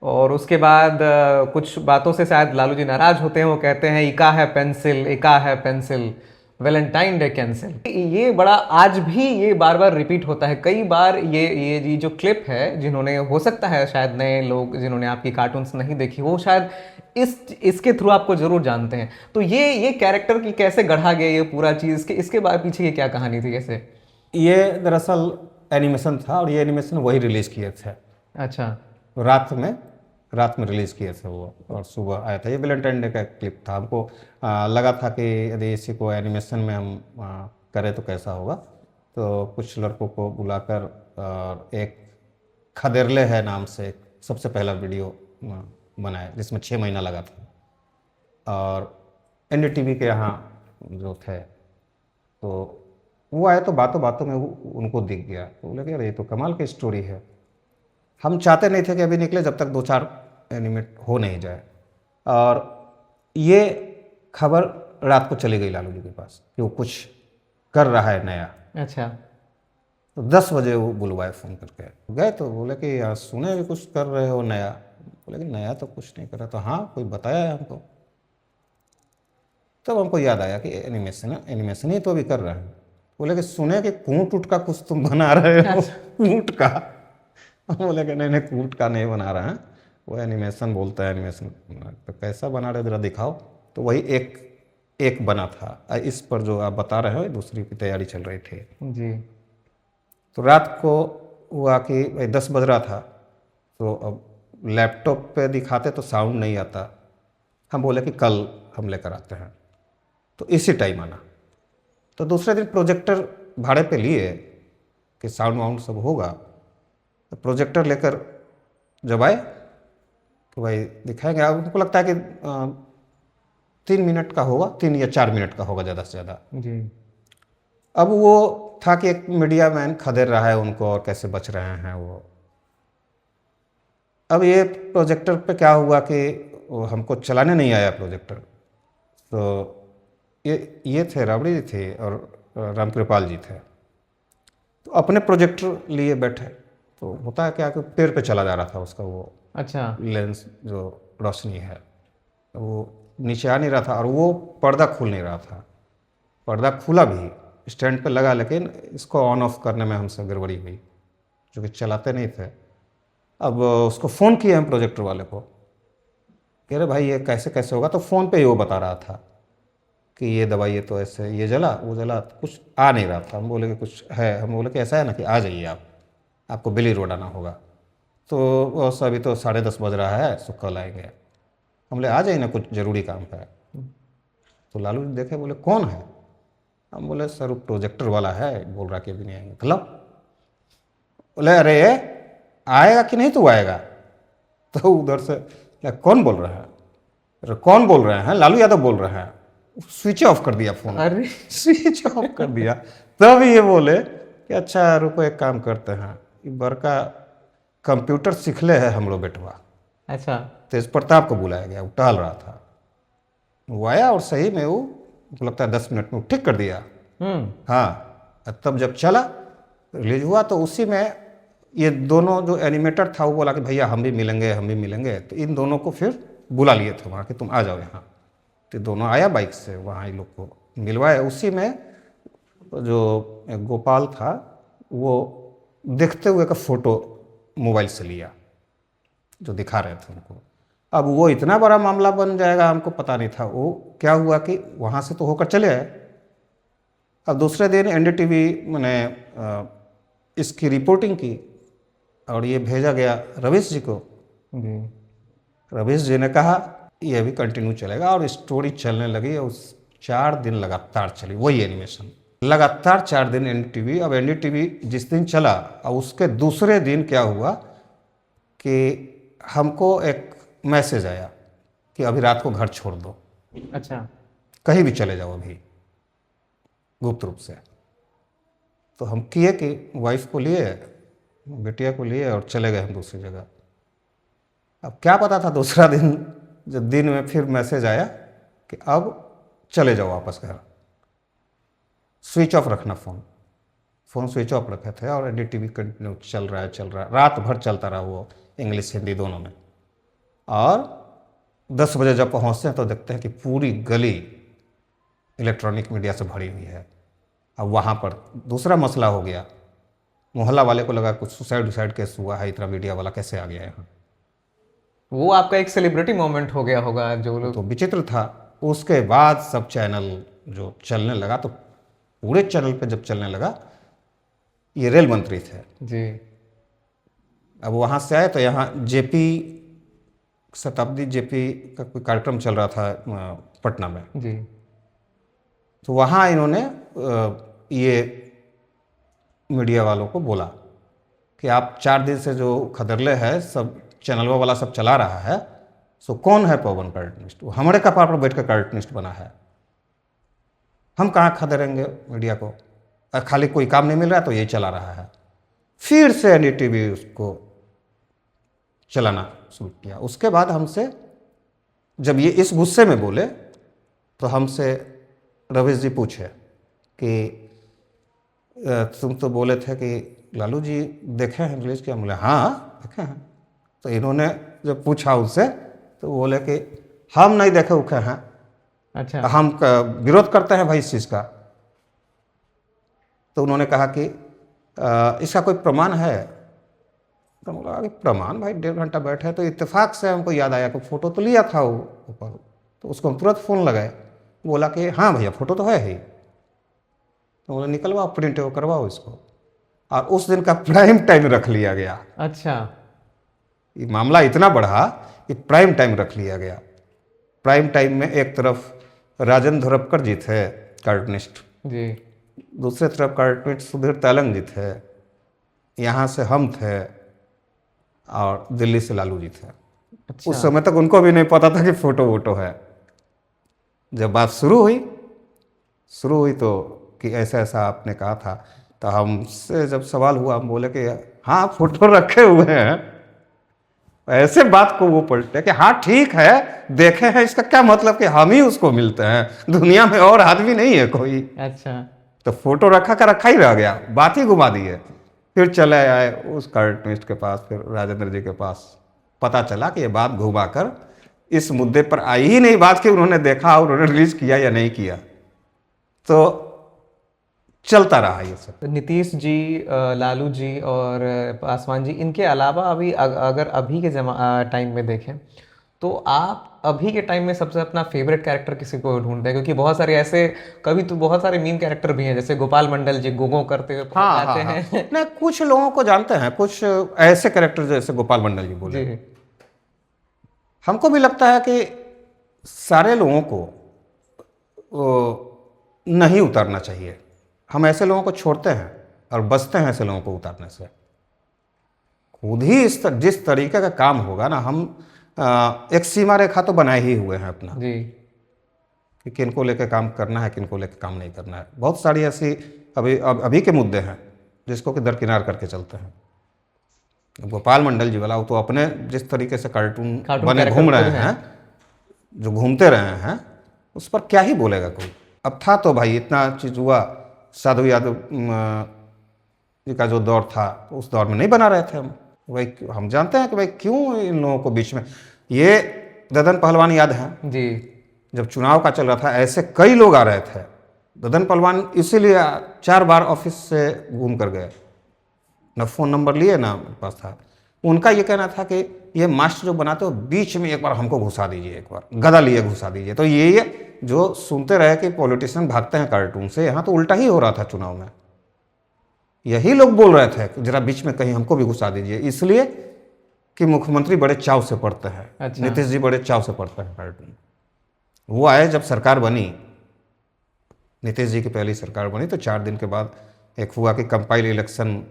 और उसके बाद कुछ बातों से शायद लालू जी नाराज होते हैं। वो कहते हैं इका है पेंसिल, इका है पेंसिल, वैलेंटाइन डे कैंसिल। ये बड़ा आज भी ये बार बार रिपीट होता है कई बार। ये जो क्लिप है, जिन्होंने, हो सकता है शायद नए लोग जिन्होंने आपकी कार्टून्स नहीं देखी, वो शायद इसके थ्रू आपको जरूर जानते हैं। तो ये कैरेक्टर की कैसे गढ़ा गया ये पूरा चीज़, इसके बाद पीछे ये क्या कहानी थी कैसे? ये दरअसल एनिमेशन था और ये एनिमेशन वही रिलीज़ किए थे। अच्छा। रात में रिलीज़ किए थे वो, और सुबह आया था। ये वैलेंटाइन डे का क्लिप था। हमको लगा था कि यदि इसी को एनिमेशन में हम करें तो कैसा होगा, तो कुछ लड़कों को बुलाकर एक खदेरले है नाम से सबसे पहला वीडियो बनाया, जिसमें 6 महीना लगा था। और एनडीटीवी के यहाँ जो थे, तो वो आए तो बातों बातों में उनको दिख गया, तो बोले कि अरे ये तो कमाल की स्टोरी है। हम चाहते नहीं थे कि अभी निकले जब तक 2-4 एनिमेट हो नहीं जाए। और ये खबर रात को चली गई लालू जी के पास कि वो कुछ कर रहा है नया। अच्छा। तो 10 बजे वो बुलवाए फ़ोन करके, गए तो बोले कि यार सुने भी कुछ कर रहे हो नया। बोले कि नया तो कुछ नहीं कर रहा। तो हाँ, कोई बताया है हमको। तब हमको याद आया कि एनिमेशन ही तो अभी कर रहे हैं। बोले कि सुने कि कूट उट का कुछ तुम बना रहे हो। कूट का? बोले कि नहीं कूट का नहीं बना रहे हैं, वो एनिमेशन बोलता है एनिमेशन। तो कैसा बना रहे जरा दिखाओ। तो वही एक बना था। इस पर जो आप बता रहे हो दूसरी की तैयारी चल रही थी जी। तो रात को हुआ कि भाई 10 बज रहा था, तो अब लैपटॉप पे दिखाते तो साउंड नहीं आता। हम बोले कि कल हम लेकर आते हैं, तो इसी टाइम आना। तो दूसरे दिन प्रोजेक्टर भाड़े पे लिए कि साउंड वाउंड सब होगा। तो प्रोजेक्टर लेकर जब आए तो भाई दिखाएंगे। अब उनको लगता है कि 3 मिनट का होगा, 3 या 4 मिनट का होगा ज़्यादा से ज़्यादा। जी। अब वो था कि एक मीडिया मैन खदेड़ रहा है उनको और कैसे बच रहे हैं वो। अब ये प्रोजेक्टर पे क्या हुआ कि वो हमको चलाने नहीं आया प्रोजेक्टर, तो ये थे राबड़ी जी थे और रामकृपाल जी थे, तो अपने प्रोजेक्टर लिए बैठे। तो होता है क्या कि पेड़ पे चला जा रहा था उसका वो अच्छा। लेंस जो रोशनी है, वो नीचे आ नहीं रहा था और वो पर्दा खुल नहीं रहा था। पर्दा खुला भी, स्टैंड पे लगा, लेकिन इसको ऑन ऑफ करने में हमसे गड़बड़ी हुई, जो कि चलाते नहीं थे। अब उसको फ़ोन किए हम प्रोजेक्टर वाले को, कह रहे भाई ये कैसे कैसे होगा, तो फ़ोन पे ही वो बता रहा था कि ये दबाइए तो ऐसे, ये जला वो जला, तो कुछ आ नहीं रहा था। हम बोले कि कुछ है, हम बोले कि ऐसा है ना कि आ जाइए आप, आपको बिली रोड आना होगा। तो वो अभी तो 10:30 बज रहा है, सो कल आएंगे। हम बोले आ जाइए ना, कुछ ज़रूरी काम है। तो लालू जी देखे, बोले कौन है? हम बोले सर वो प्रोजेक्टर वाला है, बोल रहा कि अभी नहीं आएंगे। मतलब बोले अरे आएगा कि नहीं तू आएगा? तो उधर से कौन बोल रहा है? अरे कौन बोल रहे हैं? लालू यादव बोल रहे हैं। स्विच ऑफ कर दिया फ़ोन, अरे स्विच ऑफ कर दिया। तब ये बोले कि अच्छा रुको एक काम करते हैं, ये बड़का कंप्यूटर सीखले है हमरो बेटवा, अच्छा। तेज प्रताप को बुलाया गया, वो टहल रहा था। वो आया और सही में वो मुझको लगता है 10 मिनट में वो ठीक कर दिया। हाँ, तब जब चला रिलीज हुआ तो उसी में ये दोनों जो एनिमेटर था वो बोला कि भैया हम भी मिलेंगे, हम भी मिलेंगे। तो इन दोनों को फिर बुला लिए थे वहाँ कि तुम आ जाओ यहाँ। तो दोनों आया बाइक से, वहाँ इन लोग को मिलवाए। उसी में जो गोपाल था वो देखते हुए का फ़ोटो मोबाइल से लिया, जो दिखा रहे थे उनको। अब वो इतना बड़ा मामला बन जाएगा हमको पता नहीं था। वो क्या हुआ कि वहाँ से तो होकर चले आए। अब दूसरे दिन एनडीटीवी मैंने इसकी रिपोर्टिंग की और ये भेजा गया रवीश जी को। जी। रवीश जी ने कहा ये भी कंटिन्यू चलेगा और स्टोरी चलने लगी। उस 4 दिन लगातार चली वही एनिमेशन, लगातार 4 दिन एनडीटीवी। अब एनडीटीवी जिस दिन चला और उसके दूसरे दिन क्या हुआ कि हमको एक मैसेज आया कि अभी रात को घर छोड़ दो, अच्छा। कहीं भी चले जाओ अभी, गुप्त रूप से। तो हम किए कि वाइफ को लिए, बेटिया को लिए और चले गए हम दूसरी जगह। अब क्या पता था दूसरा दिन जब दिन में फिर मैसेज आया कि अब चले जाओ वापस घर, स्विच ऑफ रखना फ़ोन स्विच ऑफ रखे थे। और एनडीटीवी कंटिन्यू चल रहा है, रात भर चलता रहा वो, इंग्लिश हिंदी दोनों में। और 10 बजे जब पहुँचते हैं तो देखते हैं कि पूरी गली इलेक्ट्रॉनिक मीडिया से भरी हुई है। अब वहाँ पर दूसरा मसला हो गया, मोहल्ला वाले को लगा कुछ सुसाइड केस हुआ है, इतना मीडिया वाला कैसे आ गया यहाँ। वो आपका एक सेलिब्रिटी मोमेंट हो गया होगा जो लोग। तो विचित्र था। उसके बाद सब चैनल जो चलने लगा, तो पूरे चैनल पे जब चलने लगा, ये रेल मंत्री थे जी। अब वहाँ से आए तो यहाँ जेपी शताब्दी जेपी का कोई कार्यक्रम चल रहा था पटना में। जी। तो वहाँ इन्होंने ये मीडिया वालों को बोला कि आप 4 दिन से जो खदरले है सब चैनलों वाला सब चला रहा है, सो कौन है पवन कार्टूनिस्ट? वो हमारे कपार पर बैठ कर कार्टूनिस्ट बना है, हम कहाँ खदेड़ेंगे मीडिया को? खाली कोई काम नहीं मिल रहा है तो यही चला रहा है। फिर से एनडीटीवी उसको चलाना शुरू किया। उसके बाद हमसे जब ये इस गुस्से में बोले तो हमसे रवीश जी पूछे कि तुम तो बोले थे कि लालू जी देखे हैं रिलीज किया? बोले हाँ देखे हैं। तो इन्होंने जब पूछा उससे तो बोले कि हम नहीं देखे उखे हैं, अच्छा। हम विरोध करते हैं भाई इस चीज़ का। तो उन्होंने कहा कि इसका कोई प्रमाण है? तो बोला कि प्रमाण भाई 1.5 घंटा बैठे तो इत्तेफाक से हमको याद आया कि फ़ोटो तो लिया था वो ऊपर। तो उसको हम तुरंत फ़ोन लगाए, बोला कि हाँ भैया फ़ोटो तो है ही। तो बोला निकलवाओ, प्रिंट वो करवाओ इसको। और उस दिन का प्राइम टाइम रख लिया गया। अच्छा। ये मामला इतना बढ़ा कि प्राइम टाइम रख लिया गया। प्राइम टाइम में एक तरफ राजेंद्र धरपकर जी थे कार्टूनिस्ट, जी। दूसरे तरफ कार्टूनिस्ट सुधीर तेलंग जी थे, यहाँ से हम थे और दिल्ली से लालू जी थे। अच्छा। उस समय तक उनको भी नहीं पता था कि फ़ोटो वोटो है। जब बात शुरू हुई तो कि ऐसा ऐसा आपने कहा था, तो हमसे जब सवाल हुआ हम बोले कि हाँ फोटो रखे हुए हैं। ऐसे बात को वो पलटे कि हाँ ठीक है देखे हैं, इसका क्या मतलब कि हम ही उसको मिलते हैं, दुनिया में और आदमी नहीं है कोई। अच्छा। तो फोटो रखा का रखा ही रह गया, बात ही घुमा दी है। फिर चले आए उस कार्टूनिस्ट के पास, फिर राजेंद्र जी के पास। पता चला कि ये बात घुमा कर इस मुद्दे पर आई ही नहीं बात कि उन्होंने देखा और उन्होंने रिलीज किया या नहीं किया। तो चलता रहा ये सब। तो नीतीश जी, लालू जी और पासवान जी, इनके अलावा अभी अगर अभी के टाइम में देखें तो आप अभी के टाइम में सबसे अपना फेवरेट कैरेक्टर किसी को ढूंढते हैं? क्योंकि बहुत सारे ऐसे, कभी तो बहुत सारे मीम कैरेक्टर भी हैं, जैसे गोपाल मंडल जी गोगो करते हुए हाँ आते हाँ हैं। हाँ नहीं, कुछ लोगों को जानते हैं, कुछ ऐसे कैरेक्टर जैसे गोपाल मंडल जी बोले। जी। हमको भी लगता है कि सारे लोगों को नहीं उतारना चाहिए। हम ऐसे लोगों को छोड़ते हैं और बचते हैं ऐसे लोगों को उतारने से। खुद ही जिस तरीके का काम होगा ना, हम एक सीमा रेखा तो बनाए ही हुए हैं अपना जी। कि किनको लेके काम करना है, किनको लेके काम नहीं करना है। बहुत सारी ऐसी अभी के मुद्दे हैं जिसको कि दरकिनार करके चलते हैं। गोपाल मंडल जी वाला वो तो अपने जिस तरीके से कार्टून बने घूम रहे हैं, जो घूमते रहे हैं, उस पर क्या ही बोलेगा कोई। अब था तो भाई इतना चीज हुआ, साधु यादव जी का जो दौर था उस दौर में नहीं बना रहे थे हम। भाई हम जानते हैं कि भाई क्यों इन लोगों को बीच में, ये ददन पहलवान याद है जी, जब चुनाव का चल रहा था ऐसे कई लोग आ रहे थे। ददन पहलवान इसीलिए 4 बार ऑफिस से घूम कर गए, न फ़ोन नंबर लिए ना मेरे पास था। उनका ये कहना था कि ये मास्टर जो बनाते हो बीच में एक बार हमको घुसा दीजिए, एक बार गदा लिए घुसा दीजिए। तो ये जो सुनते रहे कि पॉलिटिशियन भागते हैं कार्टून से, यहाँ तो उल्टा ही हो रहा था चुनाव में। यही लोग बोल रहे थे कि जरा बीच में कहीं हमको भी घुसा दीजिए, इसलिए कि मुख्यमंत्री बड़े चाव से पढ़ते हैं। अच्छा। नीतीश जी बड़े चाव से पढ़ते हैं कार्टून। वो आए जब सरकार बनी, नीतीश जी की पहली सरकार बनी, तो 4 दिन के बाद एक हुआ कि कंपाइल इलेक्शन,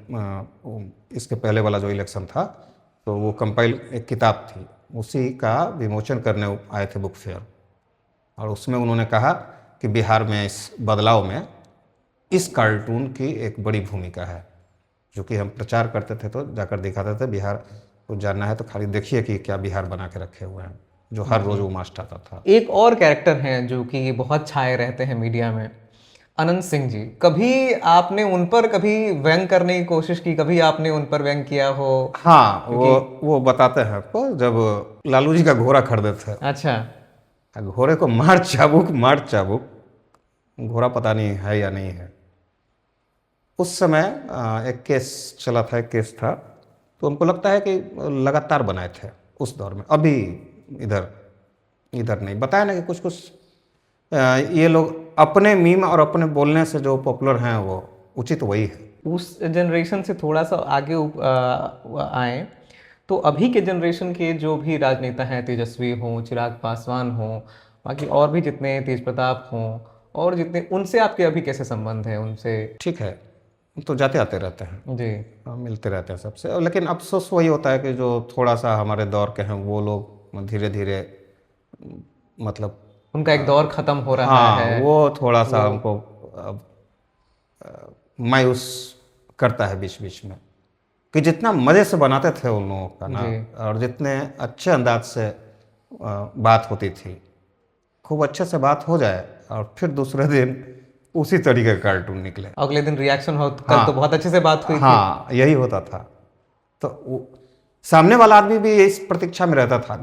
इसके पहले वाला जो इलेक्शन था, तो वो कंपाइल एक किताब थी, उसी का विमोचन करने आए थे बुक फेयर। और उसमें उन्होंने कहा कि बिहार में इस बदलाव में इस कार्टून की एक बड़ी भूमिका है। जो कि हम प्रचार करते थे तो जाकर दिखाते थे, बिहार को जानना है तो खाली देखिए कि क्या बिहार बना के रखे हुए हैं, जो हर रोज वो मास्ट आता था। एक और कैरेक्टर हैं जो कि बहुत छाए रहते हैं मीडिया में, अनंत सिंह जी। कभी आपने उन पर कभी व्यंग करने की कोशिश की? कभी आपने उन पर व्यंग किया हो? हाँ, वो बताते हैं आपको, जब लालू जी का घोड़ा खरीदे थे। अच्छा। घोड़े को मार चाबुक, घोड़ा पता नहीं है या नहीं है। उस समय एक केस चला था, एक केस था, तो उनको लगता है कि लगातार बनाए थे उस दौर में। अभी इधर नहीं बताया ना कि कुछ ये लोग अपने मीम और अपने बोलने से जो पॉपुलर हैं वो उचित वही है। उस जनरेशन से थोड़ा सा आगे आए तो अभी के जनरेशन के जो भी राजनेता हैं, तेजस्वी हों, चिराग पासवान हों, बाकी और भी जितने, तेज प्रताप हों, और जितने, उनसे आपके अभी कैसे संबंध हैं उनसे? ठीक है, तो जाते आते रहते हैं जी। मिलते रहते हैं सबसे। लेकिन अफसोस वही होता है कि जो थोड़ा सा हमारे दौर के हैं वो लोग धीरे धीरे, मतलब उनका एक दौर खत्म हो रहा हाँ, है। वो थोड़ा सा हमको मायूस करता है बीच बीच में, कि जितना मज़े से बनाते थे उन लोगों का ना, और जितने अच्छे अंदाज से बात होती थी, खूब अच्छे से बात हो जाए और फिर दूसरे दिन उसी तरीके का कार्टून निकले, अगले दिन रिएक्शन हो, कल तो बहुत अच्छे से बात हुई थी। हाँ, यही होता था। तो सामने वाला आदमी भी इस प्रतीक्षा में रहता था।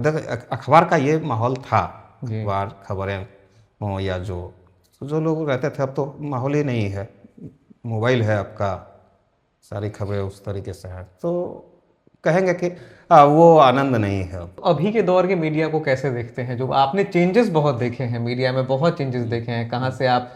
अखबार का ये माहौल था, अखबार खबरें हों या जो लोग रहते थे। अब तो माहौल ही नहीं है, मोबाइल है आपका, सारी खबरें उस तरीके से हैं, तो कहेंगे कि वो आनंद नहीं है। अभी के दौर के मीडिया को कैसे देखते हैं? जो आपने चेंजेस बहुत देखे हैं मीडिया में, बहुत चेंजेस देखे हैं। कहाँ से आप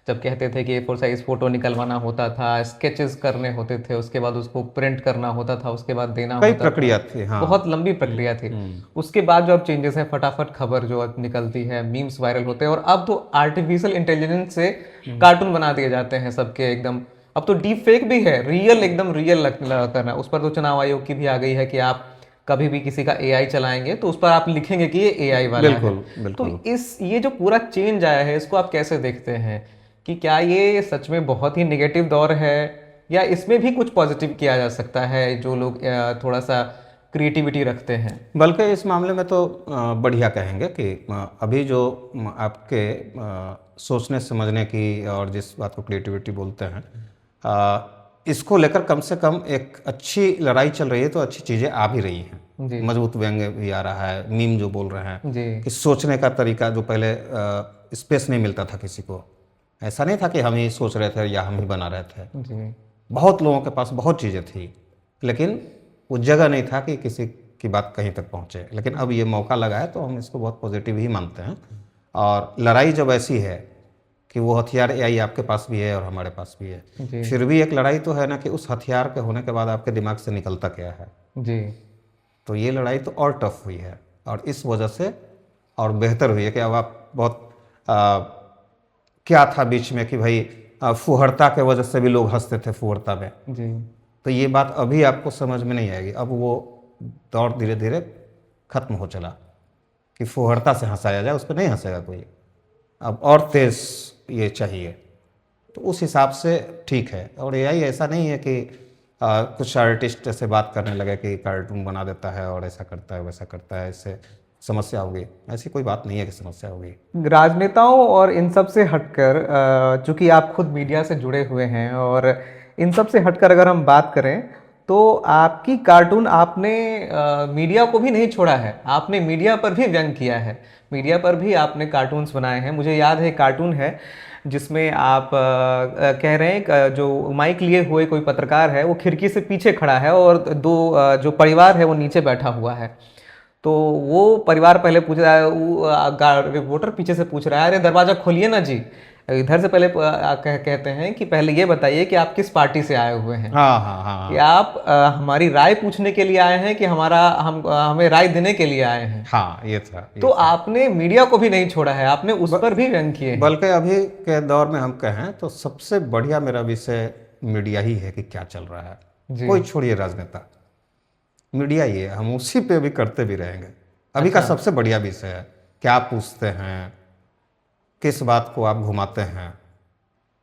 जब कहते थे कि A4 साइज फोटो निकलवाना होता था, स्केचेस करने होते थे, उसके बाद उसको प्रिंट करना होता था, उसके बाद देना कई होता प्रक्रिया था। थी, हाँ। बहुत लंबी प्रक्रिया थी। उसके बाद जो अब चेंजेस हैं, फटाफट खबर जो अब निकलती है, मीम्स वायरल होते हैं, और अब तो आर्टिफिशियल इंटेलिजेंस से कार्टून बना दिए जाते हैं सबके एकदम। अब तो डीप फेक भी है, रियल एकदम रियल करना। उस पर तो चुनाव आयोग की भी आ गई है कि आप कभी भी किसी का एआई चलाएंगे तो उस पर आप लिखेंगे कि ये एआई वाला है। बिल्कुल तो बिल्कुल। ये जो पूरा चेंज आया है, इसको आप कैसे देखते हैं कि क्या ये सच में बहुत ही नेगेटिव दौर है, या इसमें भी कुछ पॉजिटिव किया जा सकता है जो लोग थोड़ा सा क्रिएटिविटी रखते हैं? बल्कि इस मामले में तो बढ़िया कहेंगे कि अभी जो आपके सोचने समझने की और जिस बात को क्रिएटिविटी बोलते हैं, इसको लेकर कम से कम एक अच्छी लड़ाई चल रही है, तो अच्छी चीज़ें आ भी रही हैं। जी मजबूत व्यंग्य भी आ रहा है, मीम जो बोल रहे हैं जी कि सोचने का तरीका जो पहले स्पेस नहीं मिलता था किसी को, ऐसा नहीं था कि हम ही सोच रहे थे या हम ही बना रहे थे, जी बहुत लोगों के पास बहुत चीज़ें थी, लेकिन वो जगह नहीं था कि किसी की बात कहीं तक पहुँचे। लेकिन अब ये मौका लगा है तो हम इसको बहुत पॉजिटिव ही मानते हैं। और लड़ाई जब ऐसी है कि वो हथियार एआई आपके पास भी है और हमारे पास भी है, जी फिर भी एक लड़ाई तो है ना कि उस हथियार के होने के बाद आपके दिमाग से निकलता क्या है। जी तो ये लड़ाई तो और टफ हुई है, और इस वजह से और बेहतर हुई है कि अब आप बहुत क्या था बीच में कि भाई फुहड़ता के वजह से भी लोग हंसते थे फुहड़ता में, जी तो ये बात अभी आपको समझ में नहीं आएगी। अब वो दौर धीरे धीरे खत्म हो चला कि फुहड़ता से हंसाया जाए, उस पर नहीं हंसेगा कोई। अब और तेज ये चाहिए, तो उस हिसाब से ठीक है। और एआई ऐसा नहीं है कि कुछ आर्टिस्ट ऐसे बात करने लगे कि कार्टून बना देता है और ऐसा करता है वैसा करता है, इससे समस्या होगी। ऐसी कोई बात नहीं है कि समस्या होगी। राजनेताओं और इन सब से हटकर, चूंकि आप खुद मीडिया से जुड़े हुए हैं, और इन सब से हटकर अगर हम बात करें तो आपकी कार्टून आपने मीडिया को भी नहीं छोड़ा है, आपने मीडिया पर भी व्यंग किया है, मीडिया पर भी आपने कार्टून्स बनाए हैं। मुझे याद है कार्टून है जिसमें आप कह रहे हैं जो माइक लिए हुए कोई पत्रकार है वो खिड़की से पीछे खड़ा है और दो जो परिवार है वो नीचे बैठा हुआ है। तो वो परिवार पहले पूछ रहा है, वो रिपोर्टर पीछे से पूछ रहा है, अरे दरवाजा खोलिए ना जी। इधर से पहले कहते हैं कि पहले ये बताइए कि आप किस पार्टी से आए हुए हैं, हाँ हाँ हाँ कि आप हमारी राय पूछने के लिए आए हैं कि हमें राय देने के लिए आए हैं। हाँ, ये था ये तो आपने मीडिया को भी नहीं छोड़ा है, आपने उस पर भी व्यंग किए हैं। बल्कि अभी के दौर में हम कहें तो सबसे बढ़िया मेरा विषय मीडिया ही है कि क्या चल रहा है। जी कोई छोड़िए राजनेता, मीडिया ही है, हम उसी पे भी करते भी रहेंगे। अभी का सबसे बढ़िया विषय है, क्या पूछते हैं, किस बात को आप घुमाते हैं,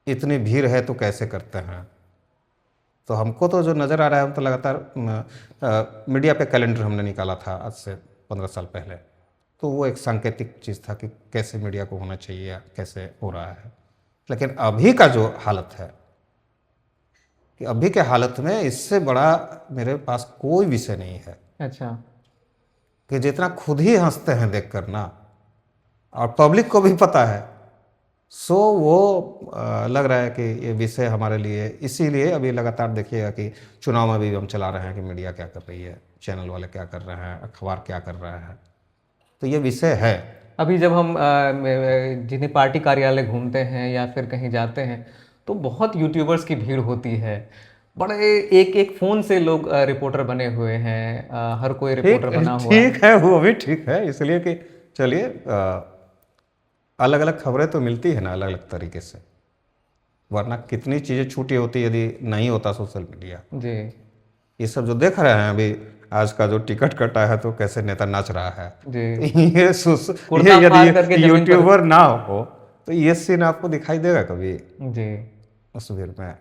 इतनी भीड़ है तो कैसे करते हैं। तो हमको तो जो नज़र आ रहा है, हम तो लगातार मीडिया पे कैलेंडर हमने निकाला था आज से 15 साल पहले, तो वो एक सांकेतिक चीज़ था कि कैसे मीडिया को होना चाहिए या कैसे हो रहा है। लेकिन अभी का जो हालत है, कि अभी के हालत में इससे बड़ा मेरे पास कोई विषय नहीं है। अच्छा कि जितना खुद ही हंसते हैं देख कर ना, और पब्लिक को भी पता है, सो वो लग रहा है कि ये विषय हमारे लिए, इसीलिए अभी लगातार देखिएगा कि चुनाव में भी हम चला रहे हैं कि मीडिया क्या कर रही है, चैनल वाले क्या कर रहे हैं, अखबार क्या कर रहा है। तो ये विषय है। अभी जब हम जिन्हें पार्टी कार्यालय घूमते हैं या फिर कहीं जाते हैं तो बहुत यूट्यूबर्स की भीड़ होती है, बड़े एक एक फ़ोन से लोग रिपोर्टर बने हुए हैं, हर कोई रिपोर्टर बना हुआ है। ठीक है, वो भी ठीक है, इसलिए कि चलिए अलग अलग खबरें तो मिलती है ना अलग अलग तरीके से, वरना कितनी चीज़ें छूटी होती यदि नहीं होता सोशल मीडिया। जी ये सब जो देख रहे हैं अभी, आज का जो टिकट कटा है तो कैसे नेता नाच रहा है, जी ये कुर्ता फाड़ करके यदि जमीन पर। यूट्यूबर ना हो तो ये सीन आपको दिखाई देगा कभी जी उस भीड़ में।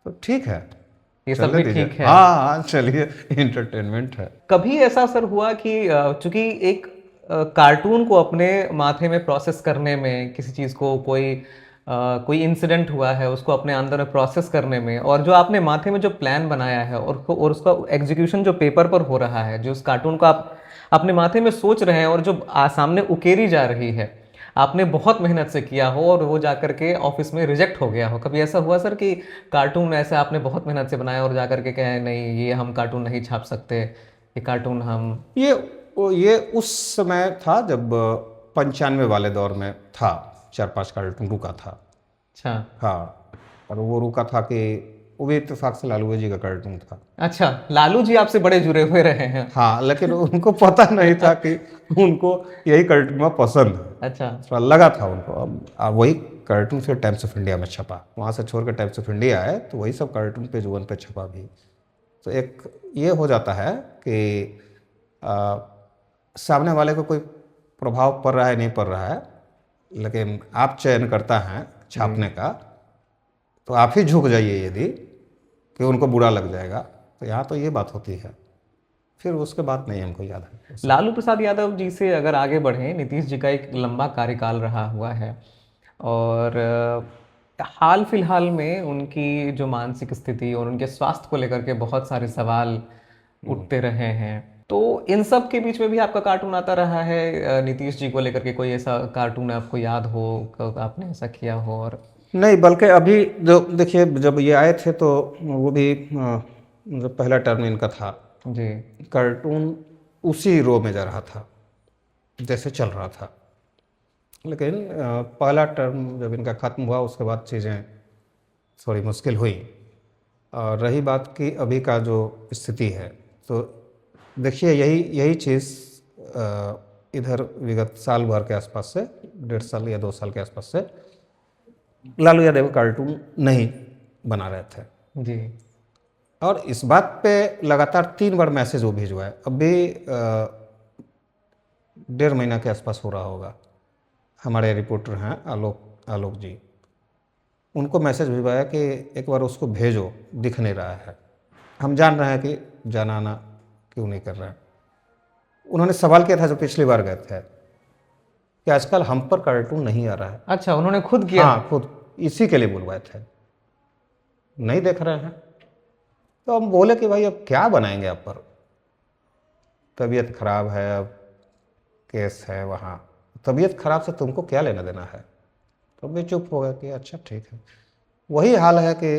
तो ठीक है, ये सब चलने भी दीजिए। ठीक है। हाँ हाँ, चलिए, इंटरटेनमेंट है। कभी ऐसा सर हुआ कि चूंकि एक कार्टून को अपने माथे में प्रोसेस करने में, किसी चीज़ को कोई इंसिडेंट हुआ है उसको अपने अंदर में प्रोसेस करने में, और जो आपने माथे में जो प्लान बनाया है और उसका एग्जीक्यूशन जो पेपर पर हो रहा है, जो उस कार्टून को आप अपने माथे में सोच रहे हैं और जो सामने उकेरी जा रही है, आपने बहुत मेहनत से किया हो और वो जाकर के ऑफिस में रिजेक्ट हो गया हो। कभी ऐसा हुआ सर कि कार्टून ऐसा आपने बहुत मेहनत से बनाया और जाकर के कहे नहीं ये हम कार्टून नहीं छाप सकते, ये कार्टून हम। ये उस समय था जब 95 वाले दौर में था, 4-5 कार्टून रुका था। अच्छा हाँ, और वो रुका था कि वो भी इत्तेफाक से लालू जी का कार्टून था। अच्छा, लालू जी आपसे बड़े जुड़े हुए रहे हैं। हाँ, लेकिन उनको पता नहीं था कि उनको यही कार्टून पसंद है। अच्छा थोड़ा लगा था उनको। अब वही कार्टून फिर टाइम्स ऑफ इंडिया में छपा, वहाँ से छोड़ कर टाइम्स ऑफ इंडिया आए तो वही सब कार्टून पेज 1 पे छपा भी। तो एक ये हो जाता है कि सामने वाले को कोई प्रभाव पड़ रहा है नहीं पड़ रहा है, लेकिन आप चयन करता है छापने का, तो आप ही झुक जाइए यदि कि उनको बुरा लग जाएगा। तो यहाँ तो ये बात होती है, फिर उसके बाद नहीं हमको याद है। लालू प्रसाद यादव जी से अगर आगे बढ़ें, नीतीश जी का एक लंबा कार्यकाल रहा हुआ है और हाल फिलहाल में उनकी जो मानसिक स्थिति और उनके स्वास्थ्य को लेकर के बहुत सारे सवाल उठते रहे हैं। तो इन सब के बीच में भी आपका कार्टून आता रहा है नीतीश जी को लेकर के? कोई ऐसा कार्टून आपको याद हो, आपने ऐसा किया हो? और नहीं, बल्कि अभी जो देखिए, जब ये आए थे तो वो भी जो पहला टर्म इनका था जी, कार्टून उसी रो में जा रहा था जैसे चल रहा था। लेकिन पहला टर्म जब इनका ख़त्म हुआ उसके बाद चीज़ें थोड़ी मुश्किल हुई। और रही बात कि अभी का जो स्थिति है, तो देखिए यही चीज़ इधर विगत साल भर के आसपास से, 1.5 साल या 2 साल के आसपास से लालू यादव कार्टून नहीं बना रहे थे जी। और इस बात पे लगातार 3 बार मैसेज वो भिजवाए। अभी 1.5 महीना के आसपास हो रहा होगा। हमारे रिपोर्टर हैं आलोक जी, उनको मैसेज भिजवाया कि एक बार उसको भेजो, दिख नहीं रहा है, हम जान रहे हैं कि जाना आना क्यों नहीं कर रहा है। उन्होंने सवाल किया था जो पिछली बार गए थे कि आजकल हम पर कार्टून नहीं आ रहा है। अच्छा, उन्होंने खुद किया? हाँ, खुद इसी के लिए बुलवाए थे, नहीं देख रहे हैं। तो हम बोले कि भाई अब क्या बनाएंगे आप पर, तबीयत खराब है, अब केस है वहाँ, तबीयत खराब से तुमको क्या लेना देना है। तो भी चुप हो गया कि अच्छा ठीक है। वही हाल है कि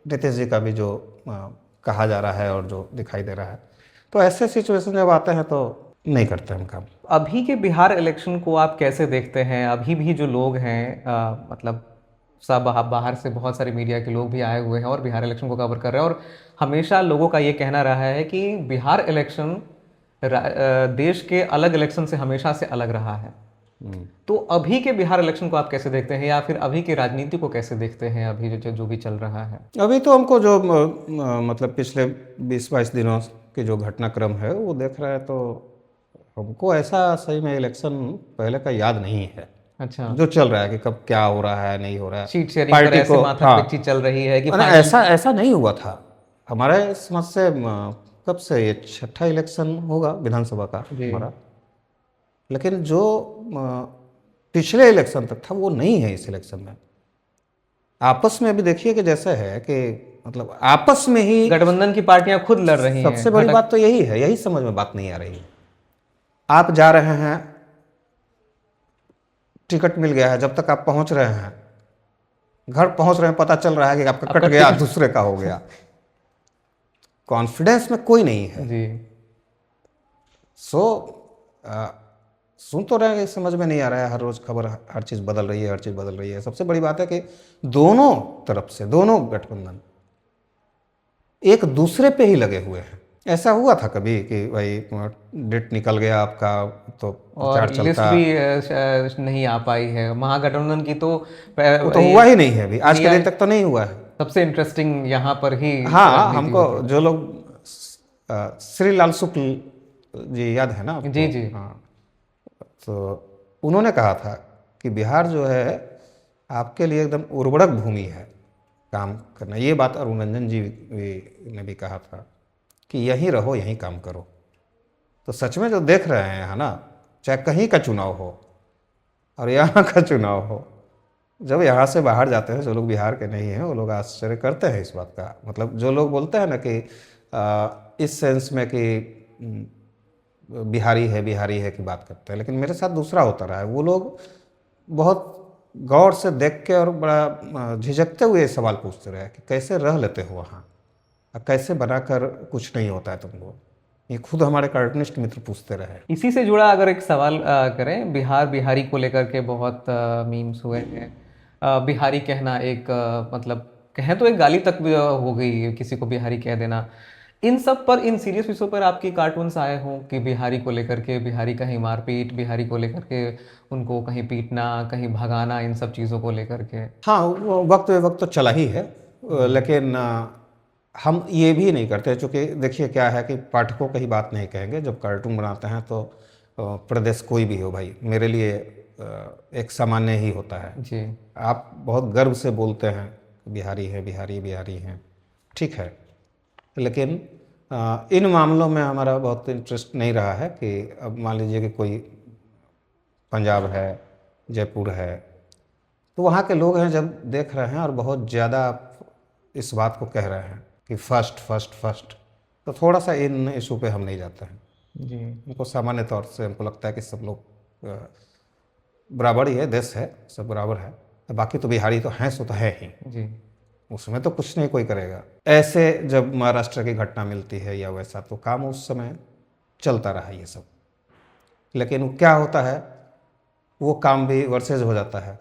नीतीश जी का भी जो कहा जा रहा है और जो दिखाई दे रहा है। तो ऐसे सिचुएशन जब आते हैं तो नहीं करते हम काम। अभी के बिहार इलेक्शन को आप कैसे देखते हैं? अभी भी जो लोग हैं, मतलब सब बाहर से बहुत सारे मीडिया के लोग भी आए हुए हैं और बिहार इलेक्शन को कवर कर रहे हैं, और हमेशा लोगों का ये कहना रहा है कि बिहार इलेक्शन देश के अलग इलेक्शन से हमेशा से अलग रहा है। तो अभी के बिहार इलेक्शन को आप कैसे देखते हैं, या फिर अभी की राजनीति को कैसे देखते हैं, अभी जो भी चल रहा है? अभी तो हमको जो मतलब पिछले 20-22 दिनों के जो घटनाक्रम है वो देख रहे हैं, तो हमको ऐसा सही में इलेक्शन पहले का याद नहीं है। अच्छा, जो चल रहा है कि कब क्या हो रहा है, नहीं हो रहा है, सीट शेयरिंग पर ऐसे माथापच्ची चल रही है कि ऐसा नहीं हुआ था हमारे समझ से। कब से ये 6ठा इलेक्शन होगा विधानसभा का हमारा, लेकिन जो पिछले इलेक्शन तक था वो नहीं है इस इलेक्शन में। आपस में अभी देखिए कि जैसे है कि मतलब आपस में ही गठबंधन की पार्टियां खुद लड़ रही हैं। सबसे बड़ी बात तो यही है, यही समझ में बात नहीं आ रही है। आप जा रहे हैं, टिकट मिल गया है, जब तक आप पहुंच रहे हैं, घर पहुंच रहे हैं, पता चल रहा है कि आपका कट गया, दूसरे का हो गया। कॉन्फिडेंस में कोई नहीं है जी। सुन तो रहे हैं, समझ में नहीं आ रहा है। हर रोज खबर, हर चीज़ बदल रही है, हर चीज़ बदल रही है। सबसे बड़ी बात है कि दोनों तरफ से, दोनों गठबंधन एक दूसरे पे ही लगे हुए हैं। ऐसा हुआ था कभी कि भाई डेट निकल गया आपका तो और लिस्ट भी नहीं आ पाई है महागठबंधन की, तो वो तो हुआ ही नहीं है अभी, आज के दिन तक तो नहीं हुआ है। सबसे इंटरेस्टिंग यहाँ पर ही हाँ, हमको जो लोग श्री लाल शुक्ल जी याद है ना आपको? जी जी। हाँ, तो उन्होंने कहा था कि बिहार जो है आपके लिए एकदम उर्वरक भूमि है काम करना। ये बात अरुण रंजन जी ने भी कहा था कि यहीं रहो, यहीं काम करो। तो सच में जो देख रहे हैं है ना, चाहे कहीं का चुनाव हो और यहाँ का चुनाव हो, जब यहाँ से बाहर जाते हैं, जो लोग बिहार के नहीं हैं वो लोग आश्चर्य करते हैं इस बात का। मतलब जो लोग बोलते हैं ना कि इस सेंस में कि बिहारी है की बात करते हैं, लेकिन मेरे साथ दूसरा होता रहा है। वो लोग बहुत गौर से देख के और बड़ा झिझकते हुए सवाल पूछते रहे कि कैसे रह लेते हो वहाँ, कैसे बनाकर कुछ नहीं होता है तुमको। ये खुद हमारे कार्टूनिस्ट मित्र पूछते रहे। इसी से जुड़ा अगर एक सवाल करें, बिहारी को लेकर के बहुत मीम्स हुए हैं। बिहारी कहना एक मतलब कहें तो एक गाली तक भी हो गई, किसी को बिहारी कह देना। इन सब पर, इन सीरियस विषयों पर आपकी कार्टून्स आए हों कि बिहारी को लेकर के, बिहारी कहीं मारपीट, बिहारी को लेकर के उनको कहीं पीटना, कहीं भगाना, इन सब चीज़ों को लेकर के? हाँ, वो वक्त बे वक्त तो चला ही है, लेकिन हम ये भी नहीं करते, चूँकि देखिए क्या है कि पाठकों की ही बात नहीं कहेंगे। जब कार्टून बनाते हैं तो प्रदेश कोई भी हो भाई, मेरे लिए एक सामान्य ही होता है। जी आप बहुत गर्व से बोलते हैं बिहारी है, बिहारी बिहारी हैं, ठीक है, लेकिन इन मामलों में हमारा बहुत इंटरेस्ट नहीं रहा है कि अब मान लीजिए कि कोई पंजाब है, जयपुर है, तो वहाँ के लोग हैं जब देख रहे हैं और बहुत ज़्यादा इस बात को कह रहे हैं कि फर्स्ट फर्स्ट फर्स्ट, तो थोड़ा सा इन इशू पे हम नहीं जाते हैं। जी हमको सामान्य तौर से हमको लगता है कि सब लोग बराबर ही है, देश है, सब बराबर है, बाकी तो बिहारी तो हैं, सो तो है ही, जी उसमें तो कुछ नहीं कोई करेगा। ऐसे जब महाराष्ट्र की घटना मिलती है या वैसा, तो काम उस समय चलता रहा ये सब, लेकिन वो क्या होता है, वो काम भी वर्सेज हो जाता है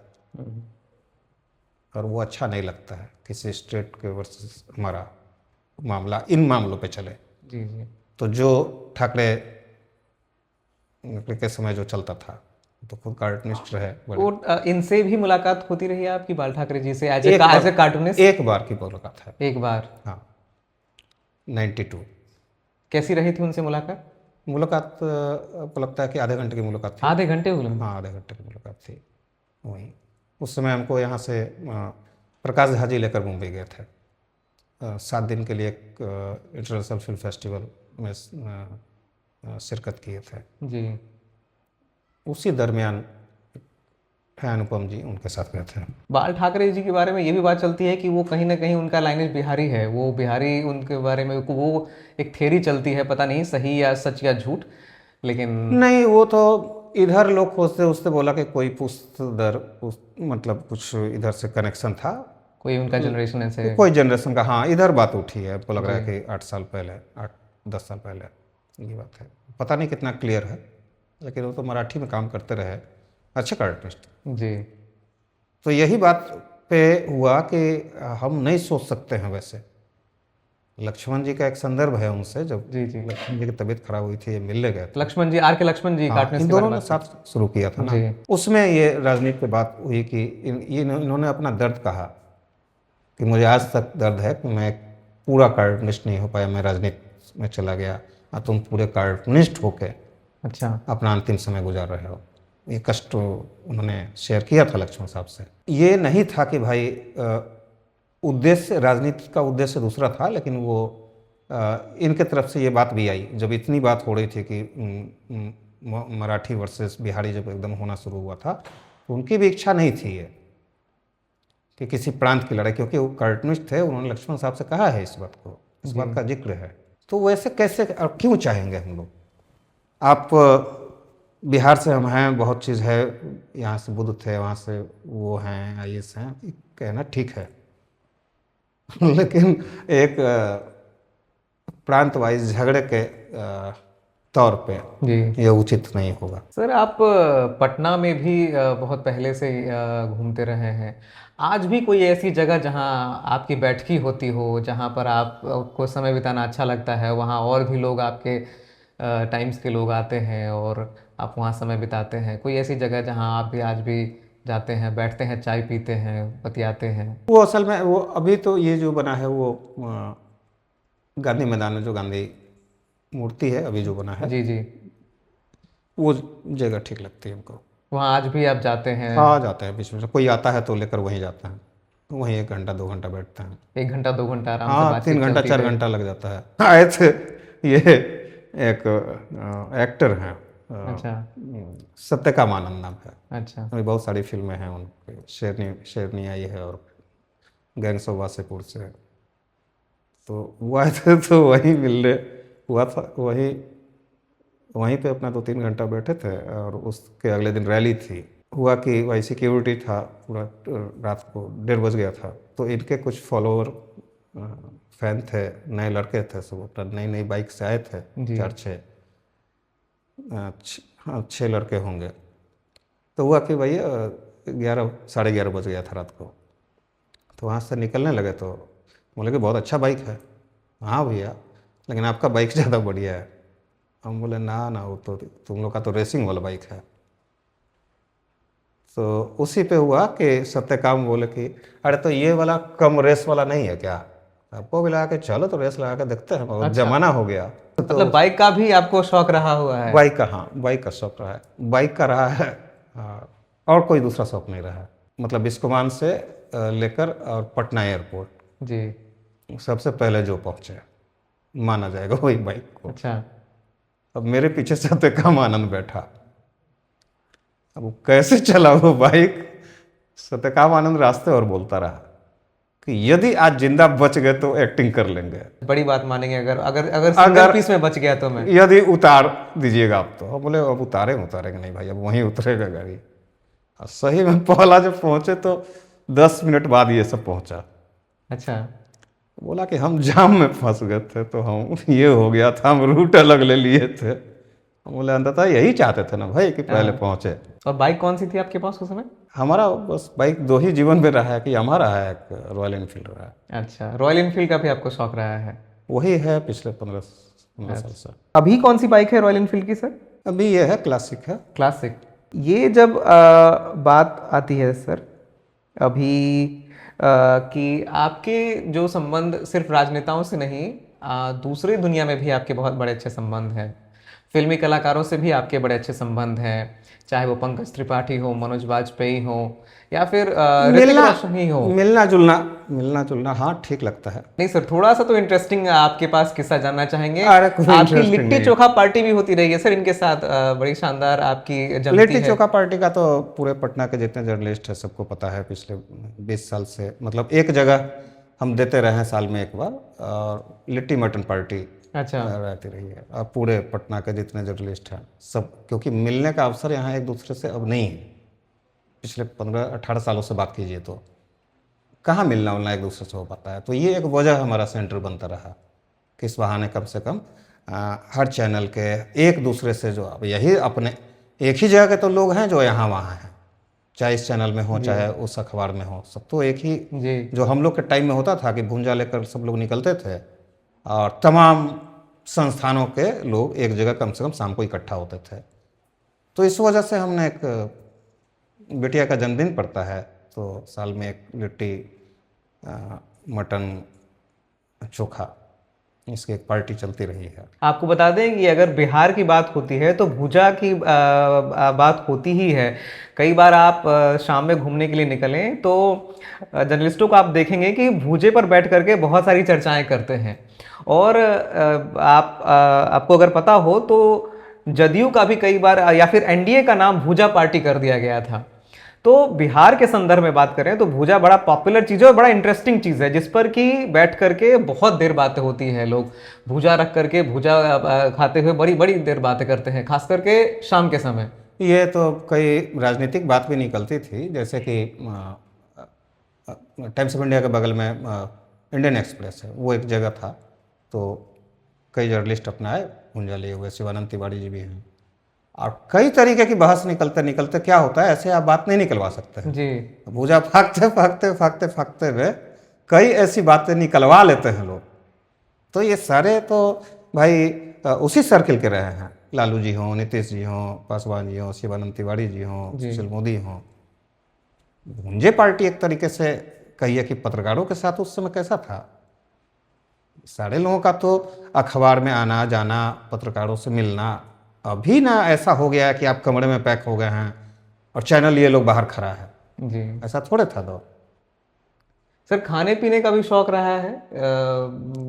और वो अच्छा नहीं लगता है किसी स्टेट के वर्सेस हमारा मामला इन मामलों पे चले। जी जी तो जो ठाकरे के समय जो चलता था, तो खुद कार्टूनिस्ट रहे बड़े। और इनसे भी मुलाकात होती रही है आपकी, बाल ठाकरे जी से, एज एक ए बार कार्टूनिस्ट? एक बार की मुलाकात है। एक बार? हाँ, 92। कैसी रही थी उनसे मुलाकात? मुलाकात आपको लगता है कि आधे घंटे की मुलाकात थी। आधे घंटे हुए? हाँ, आधे घंटे की मुलाकात थी। वहीं उस समय हमको यहाँ से प्रकाश झा जी लेकर मुंबई गए थे 7 दिन के लिए, एक इंटरनेशनल फिल्म फेस्टिवल में शिरकत किए थे। जी उसी दरमियान है अनुपम जी, उनके साथ गए थे। बाल ठाकरे जी के बारे में ये भी बात चलती है कि वो कहीं ना कहीं उनका लाइनेज बिहारी है, वो बिहारी, उनके बारे में वो एक थ्योरी चलती है, पता नहीं सही या सच या झूठ, लेकिन नहीं, वो तो इधर लोग खोजते, उससे बोला कि कोई मतलब कुछ इधर से कनेक्शन था, कोई उनका जनरेशन ऐसे। कोई जनरेशन का। हाँ, इधर बात उठी है, हमको लग रहा है कि 8 साल पहले, 8-10 साल पहले ये बात है। पता नहीं कितना क्लियर है, लेकिन वो तो मराठी में काम करते रहे, अच्छे कार्टूनिस्ट। जी तो यही बात पे हुआ कि हम नहीं सोच सकते हैं वैसे। लक्ष्मण जी का एक संदर्भ है उनसे, जब जी जी लक्ष्मण जी की तबीयत खराब हुई थी, ये मिलने गए थे। लक्ष्मण जी, आर के लक्ष्मण जी, हाँ, कार्टूनिस्ट इन के बारे दोनों में ने बात साथ शुरू किया था ना। जी उसमें ये राजनीति पे बात हुई कि इन्होंने अपना दर्द कहा कि मुझे आज तक दर्द है कि मैं पूरा कार्टूनिस्ट नहीं हो पाया, मैं राजनीति में चला गया और तुम पूरे कार्टूनिस्ट होके अच्छा अपना अंतिम समय गुजार रहे हो। ये कष्ट उन्होंने शेयर किया था लक्ष्मण साहब से। ये नहीं था कि भाई उद्देश्य, राजनीति का उद्देश्य दूसरा था, लेकिन वो इनके तरफ से ये बात भी आई जब इतनी बात हो रही थी कि मराठी वर्सेस बिहारी जब एकदम होना शुरू हुआ था, तो उनकी भी इच्छा नहीं थी ये कि किसी प्रांत की लड़ाई, क्योंकि वो कार्टूनिस्ट थे, उन्होंने लक्ष्मण साहब से कहा है इस बात को, इस बात का जिक्र है। तो वैसे कैसे और क्यों चाहेंगे हम लोग? आप बिहार से हम हैं, बहुत चीज़ है, यहाँ से बुद्ध थे, वहाँ से वो हैं, आईएएस हैं, कहना ठीक है लेकिन एक प्रांत वाइज झगड़े के तौर पे जी ये उचित नहीं होगा। सर, आप पटना में भी बहुत पहले से घूमते रहे हैं। आज भी कोई ऐसी जगह जहां आपकी बैठकी होती हो, जहां पर आपको समय बिताना अच्छा लगता है, वहां और भी लोग आपके टाइम्स के लोग आते हैं और आप वहां समय बिताते हैं? कोई ऐसी जगह जहां आप भी आज भी जाते हैं, बैठते हैं, चाय पीते हैं, बतियाते हैं? वो असल में वो अभी तो ये जो बना है वो गांधी मैदान में जो गांधी मूर्ति है अभी जो बना है, जी जी वो जगह ठीक लगती है हमको। वहाँ आज भी आप जाते हैं? हाँ, जाते हैं, बीच में से कोई आता है तो लेकर वहीं जाते हैं, वहीं 1 घंटा 2 घंटा बैठते हैं। 1 घंटा 2 घंटा आराम से हाँ, बातचीत 3 घंटा चलती 4 रहे। घंटा लग जाता है। आए थे ये एक एक्टर हैं, अच्छा सत्यकाम आनंद नाम है, अच्छा अभी बहुत सारी फिल्में हैं उनकी, शेरनी आई है और गैंग्स ऑफ वासेपुर से, तो वो आए थे तो वहीं मिलने हुआ था, वहीं पे अपना 2-3 घंटा बैठे थे। और उसके अगले दिन रैली थी, हुआ कि भाई सिक्योरिटी था पूरा, रात को 1:30 बज गया था, तो इनके कुछ फॉलोअर फैन थे, नए लड़के थे, सब अपना नई नई बाइक से आए थे, जी 4-6 हाँ 6 लड़के होंगे। तो हुआ कि भैया 11 साढ़े 11 बज गया था रात को, तो वहाँ से निकलने लगे तो बोले कि बहुत अच्छा बाइक है। हाँ भैया, लेकिन आपका बाइक ज़्यादा बढ़िया है। हम बोले ना ना, वो तो तुम लोग का तो रेसिंग वाला बाइक है। तो उसी पे हुआ कि सत्यकाम बोले कि अरे तो ये वाला कम रेस वाला नहीं है क्या? आपको भी लगा के चलो तो रेस लगा के देखते हैं, और जमाना हो गया। मतलब बाइक का भी आपको शौक रहा हुआ है? बाइक का, हाँ बाइक का शौक रहा है, बाइक का रहा है। और कोई दूसरा शौक नहीं रहा है। मतलब बिस्कोमान से लेकर और पटना एयरपोर्ट जी। सबसे पहले जो पहुंचे माना जाएगा वही बाइक को। अच्छा। अब मेरे पीछे सत्यकाम आनंद बैठा, अब वो कैसे चला वो बाइक, सत्यकाम आनंद रास्ते और बोलता रहा कि यदि आज जिंदा बच गए तो एक्टिंग कर लेंगे, बड़ी बात मानेंगे अगर अगर अगर सिंगल पीस में बच गया तो मैं। यदि उतार दीजिएगा आप तो। अब बोले अब उतारेंगे नहीं भाई, अब वहीं उतरेगा गाड़ी। और सही में पहला जब पहुंचे तो 10 मिनट बाद ये सब पहुंचा। अच्छा। बोला कि हम जाम में फंस गए थे, तो हम ये हो गया था, हम रूट अलग ले लिए थे। हम बोले अंततः यही चाहते थे ना भाई कि पहले पहुंचे। और बाइक कौन सी थी आपके पास उस समय? हमारा बस बाइक दो ही जीवन में रहा है, कि हमारा है एक रॉयल एनफील्ड रहा है। अच्छा, रॉयल एनफील्ड का भी आपको शौक रहा है? वही है पिछले 15 साल से। अभी कौन सी बाइक है रॉयल एनफील्ड की सर? अभी ये है क्लासिक है। क्लासिक। ये जब बात आती है सर अभी कि आपके जो संबंध सिर्फ राजनेताओं से नहीं, दूसरे दुनिया में भी आपके बहुत बड़े अच्छे संबंध हैं। फिल्मी कलाकारों से भी आपके बड़े अच्छे संबंध हैं, चाहे वो पंकज त्रिपाठी हो, मनोज वाजपेयी हो, या फिर ऋतिक रोशन ही हो। मिलना जुलना हाँ ठीक लगता है। नहीं सर, थोड़ा सा तो इंटरेस्टिंग आपके पास किस्सा जानना चाहेंगे। अरे कोई आपकी interesting लिट्टी नहीं। चोखा पार्टी भी होती रही है सर इनके साथ, बड़ी शानदार आपकी जमती लिट्टी है। चोखा पार्टी का तो पूरे पटना के जितने जर्नलिस्ट है सबको पता है। पिछले 20 साल से मतलब एक जगह हम देते रहे हैं साल में एक बार, और लिट्टी मटन पार्टी अच्छा। रहती रही है। और पूरे पटना के जितने जर्नलिस्ट हैं सब, क्योंकि मिलने का अवसर यहाँ एक दूसरे से अब नहीं है। पिछले 15-18 सालों से बात कीजिए तो कहाँ मिलना उलना एक दूसरे से हो पाता है। तो ये एक वजह हमारा सेंटर बनता रहा कि इस बहाने कम से कम हर चैनल के एक दूसरे से, जो अब यही अपने एक ही जगह के तो लोग हैं जो यहाँ वहाँ हैं, चाहे इस चैनल में हो चाहे उस अखबार में हो, सब तो एक ही। जी। जो हम लोग के टाइम में होता था कि भूंजा लेकर सब लोग निकलते थे, और तमाम संस्थानों के लोग एक जगह कम से कम शाम को इकट्ठा होते थे। तो इस वजह से हमने एक बिटिया का जन्मदिन पड़ता है तो साल में एक लिट्टी मटन चोखा इसकी एक पार्टी चलती रही है। आपको बता दें कि अगर बिहार की बात होती है तो भुजा की बात होती ही है। कई बार आप शाम में घूमने के लिए निकलें तो जर्नलिस्टों को आप देखेंगे कि भूजे पर बैठ करके बहुत सारी चर्चाएं करते हैं। और आपको अगर पता हो तो जदयू का भी कई बार या फिर एनडीए का नाम भूजा पार्टी कर दिया गया था। तो बिहार के संदर्भ में बात करें तो भूजा बड़ा पॉपुलर चीज़ है और बड़ा इंटरेस्टिंग चीज़ है, जिस पर कि बैठ करके बहुत देर बातें होती हैं। लोग भूजा रख करके भूजा खाते हुए बड़ी बड़ी देर बातें करते हैं, खास करके शाम के समय। ये तो कई राजनीतिक बात भी निकलती थी, जैसे कि टाइम्स ऑफ इंडिया के बगल में इंडियन एक्सप्रेस है, वो एक जगह था। तो कई जर्नलिस्ट अपना आए, भूंजा लिए हुए, शिवानंद तिवारी जी भी हैं, और कई तरीके की बहस निकलते निकलते क्या होता है, ऐसे आप बात नहीं निकलवा सकते हैं जी। भूजा फाकते हुए कई ऐसी बातें निकलवा लेते हैं लोग। तो ये सारे तो भाई उसी सर्किल के रहे हैं, लालू जी हों, नीतीश जी हों, पासवान जी हों, शिवानंद तिवारी जी हों, सुशील मोदी हों। भूंजे पार्टी एक तरीके से कहिए कि पत्रकारों के साथ उस समय कैसा था, सारे लोगों का तो अखबार में आना जाना, पत्रकारों से मिलना। अभी ना ऐसा हो गया है कि आप कमरे में पैक हो गए हैं और चैनल ये लोग बाहर खड़ा है जी। ऐसा थोड़े था दो। सर खाने पीने का भी शौक रहा है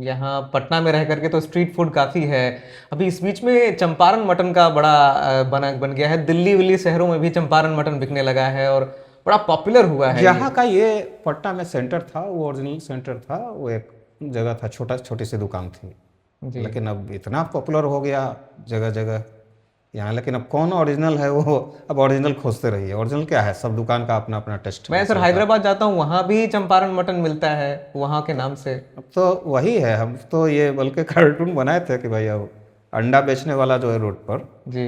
यहाँ पटना में रह करके, तो स्ट्रीट फूड काफ़ी है। अभी इस बीच में चंपारण मटन का बड़ा बन गया है, दिल्ली विल्ली शहरों में भी चंपारण मटन बिकने लगा है और बड़ा पॉपुलर हुआ है। यहाँ का ये पटना में सेंटर था, वो ओरिजिनल सेंटर था, वो एक जगह था, छोटी सी दुकान थी, लेकिन अब इतना पॉपुलर हो गया जगह जगह यहाँ। लेकिन अब कौन ओरिजिनल है वो, अब ओरिजिनल खोजते रहिए। ओरिजिनल क्या है, सब दुकान का अपना अपना टेस्ट। मैं सर हैदराबाद जाता हूँ, वहाँ भी चंपारण मटन मिलता है वहाँ के नाम से। अब तो वही है। हम तो ये बल्कि कार्टून बनाए थे कि भाई अब अंडा बेचने वाला जो है रोड पर जी,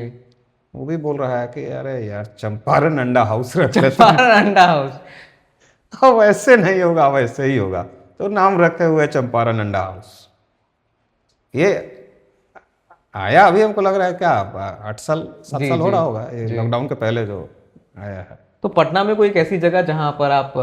वो भी बोल रहा है कि अरे यार चंपारण अंडा हाउस रख लेते चंपारण अंडा हाउस। अब ऐसे नहीं होगा, वैसे ही होगा। तो नाम रखे हुए चंपारण अंडा हाउस। ये आया अभी हमको लग रहा है क्या 8 साल 7 साल हो रहा होगा, ये लॉकडाउन के पहले जो आया है। तो पटना में कोई एक ऐसी जगह जहाँ पर आप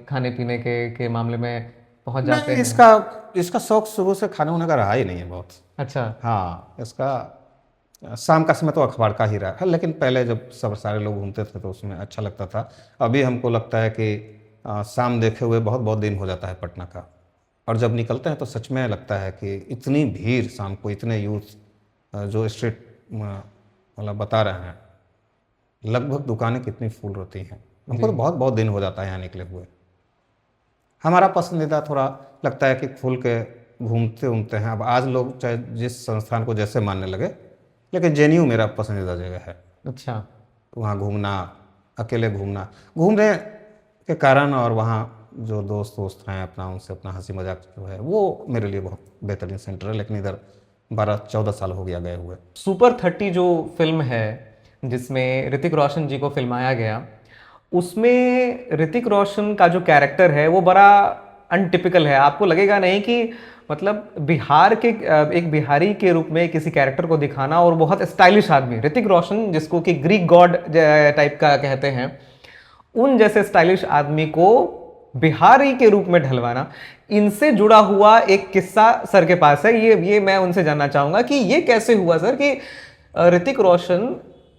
खाने पीने के मामले में पहुंच जाते नहीं, हैं? इसका शौक शुरू से खाने होने का रहा ही नहीं है बहुत। अच्छा। हाँ, इसका शाम का समय तो अखबार का ही रहा है, लेकिन पहले जब सब सारे लोग घूमते थे तो उसमें अच्छा लगता था। अभी हमको लगता है कि शाम देखे हुए बहुत बहुत दिन हो जाता है पटना का, और जब निकलते हैं तो सच में लगता है कि इतनी भीड़ शाम को, इतने यूथ जो स्ट्रीट मतलब बता रहे हैं, लगभग दुकानें कितनी फुल रहती हैं। हमको तो बहुत बहुत दिन हो जाता है यहाँ निकले हुए। हमारा पसंदीदा थोड़ा लगता है कि खुल के घूमते घूमते हैं। अब आज लोग चाहे जिस संस्थान को जैसे मानने लगे, लेकिन जेएनयू मेरा पसंदीदा जगह है। अच्छा। वहाँ घूमना, अकेले घूमने के कारण, और वहाँ जो दोस्त हैं अपना, उनसे अपना हंसी मजाक जो है वो मेरे लिए बहुत बेहतरीन सेंटर है। लेकिन इधर 12-14 साल हो गया गए हुए। सुपर 30 जो फिल्म है जिसमें ऋतिक रोशन जी को फिल्माया गया, उसमें ऋतिक रोशन का जो कैरेक्टर है वो बड़ा अनटिपिकल है। आपको लगेगा नहीं कि मतलब बिहार के एक बिहारी के रूप में किसी कैरेक्टर को दिखाना, और बहुत स्टाइलिश आदमी ऋतिक रोशन जिसको कि ग्रीक गॉड टाइप का कहते हैं, उन जैसे स्टाइलिश आदमी को बिहारी के रूप में ढलवाना। इनसे जुड़ा हुआ एक किस्सा सर के पास है, ये मैं उनसे जानना चाहूंगा कि ये कैसे हुआ सर कि ऋतिक रोशन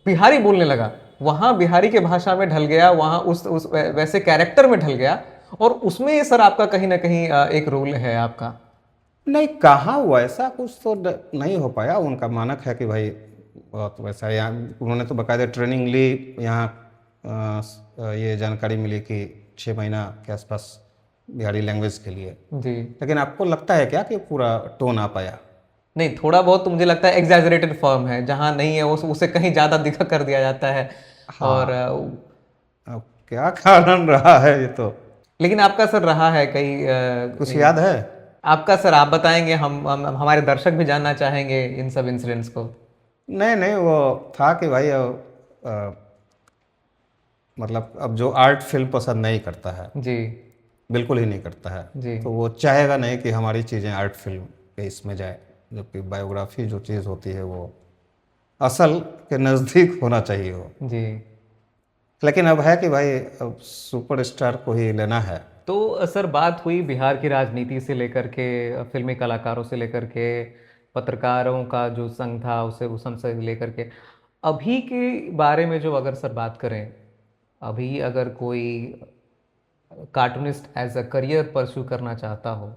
बिहारी बोलने लगा, वहां बिहारी के भाषा में ढल गया, वहां उस वैसे कैरेक्टर में ढल गया, और उसमें सर आपका कहीं ना कहीं एक रोल है आपका। नहीं, कहाँ हुआ ऐसा कुछ तो नहीं हो पाया। उनका मानक है कि भाई बहुत वैसा, यहाँ उन्होंने तो बाकायदा ट्रेनिंग ली। यहाँ ये जानकारी मिली कि 6 महीना के आसपास बिहारी लैंग्वेज के लिए। जी। लेकिन आपको लगता है क्या कि पूरा टोन आ पाया? नहीं, थोड़ा बहुत तो मुझे लगता है एग्जैजरेटेड फॉर्म है, जहां नहीं है उसे कहीं ज्यादा दिखा कर दिया जाता है। और अब क्या कारण रहा है ये तो लेकिन आपका सर रहा है कहीं कुछ याद है? आपका सर आप बताएंगे, हमारे दर्शक भी जानना चाहेंगे इन सब इंसिडेंट्स को। नहीं नहीं, वो था कि भाई मतलब अब जो आर्ट फिल्म पसंद नहीं करता है, जी। बिल्कुल ही नहीं करता है, जी। तो वो चाहेगा नहीं कि हमारी चीज़ें आर्ट फिल्म के इसमें जाए। जबकि बायोग्राफी जो चीज़ होती है वो असल के नज़दीक होना चाहिए हो। जी। लेकिन अब है कि भाई अब सुपरस्टार को ही लेना है। तो सर बात हुई बिहार की राजनीति से लेकर के, फिल्मी कलाकारों से लेकर के, पत्रकारों का जो संघ था उसे उस संघ से लेकर के अभी के बारे में जो अगर सर बात करें, अभी अगर कोई cartoonist as a career pursue करना चाहता हो,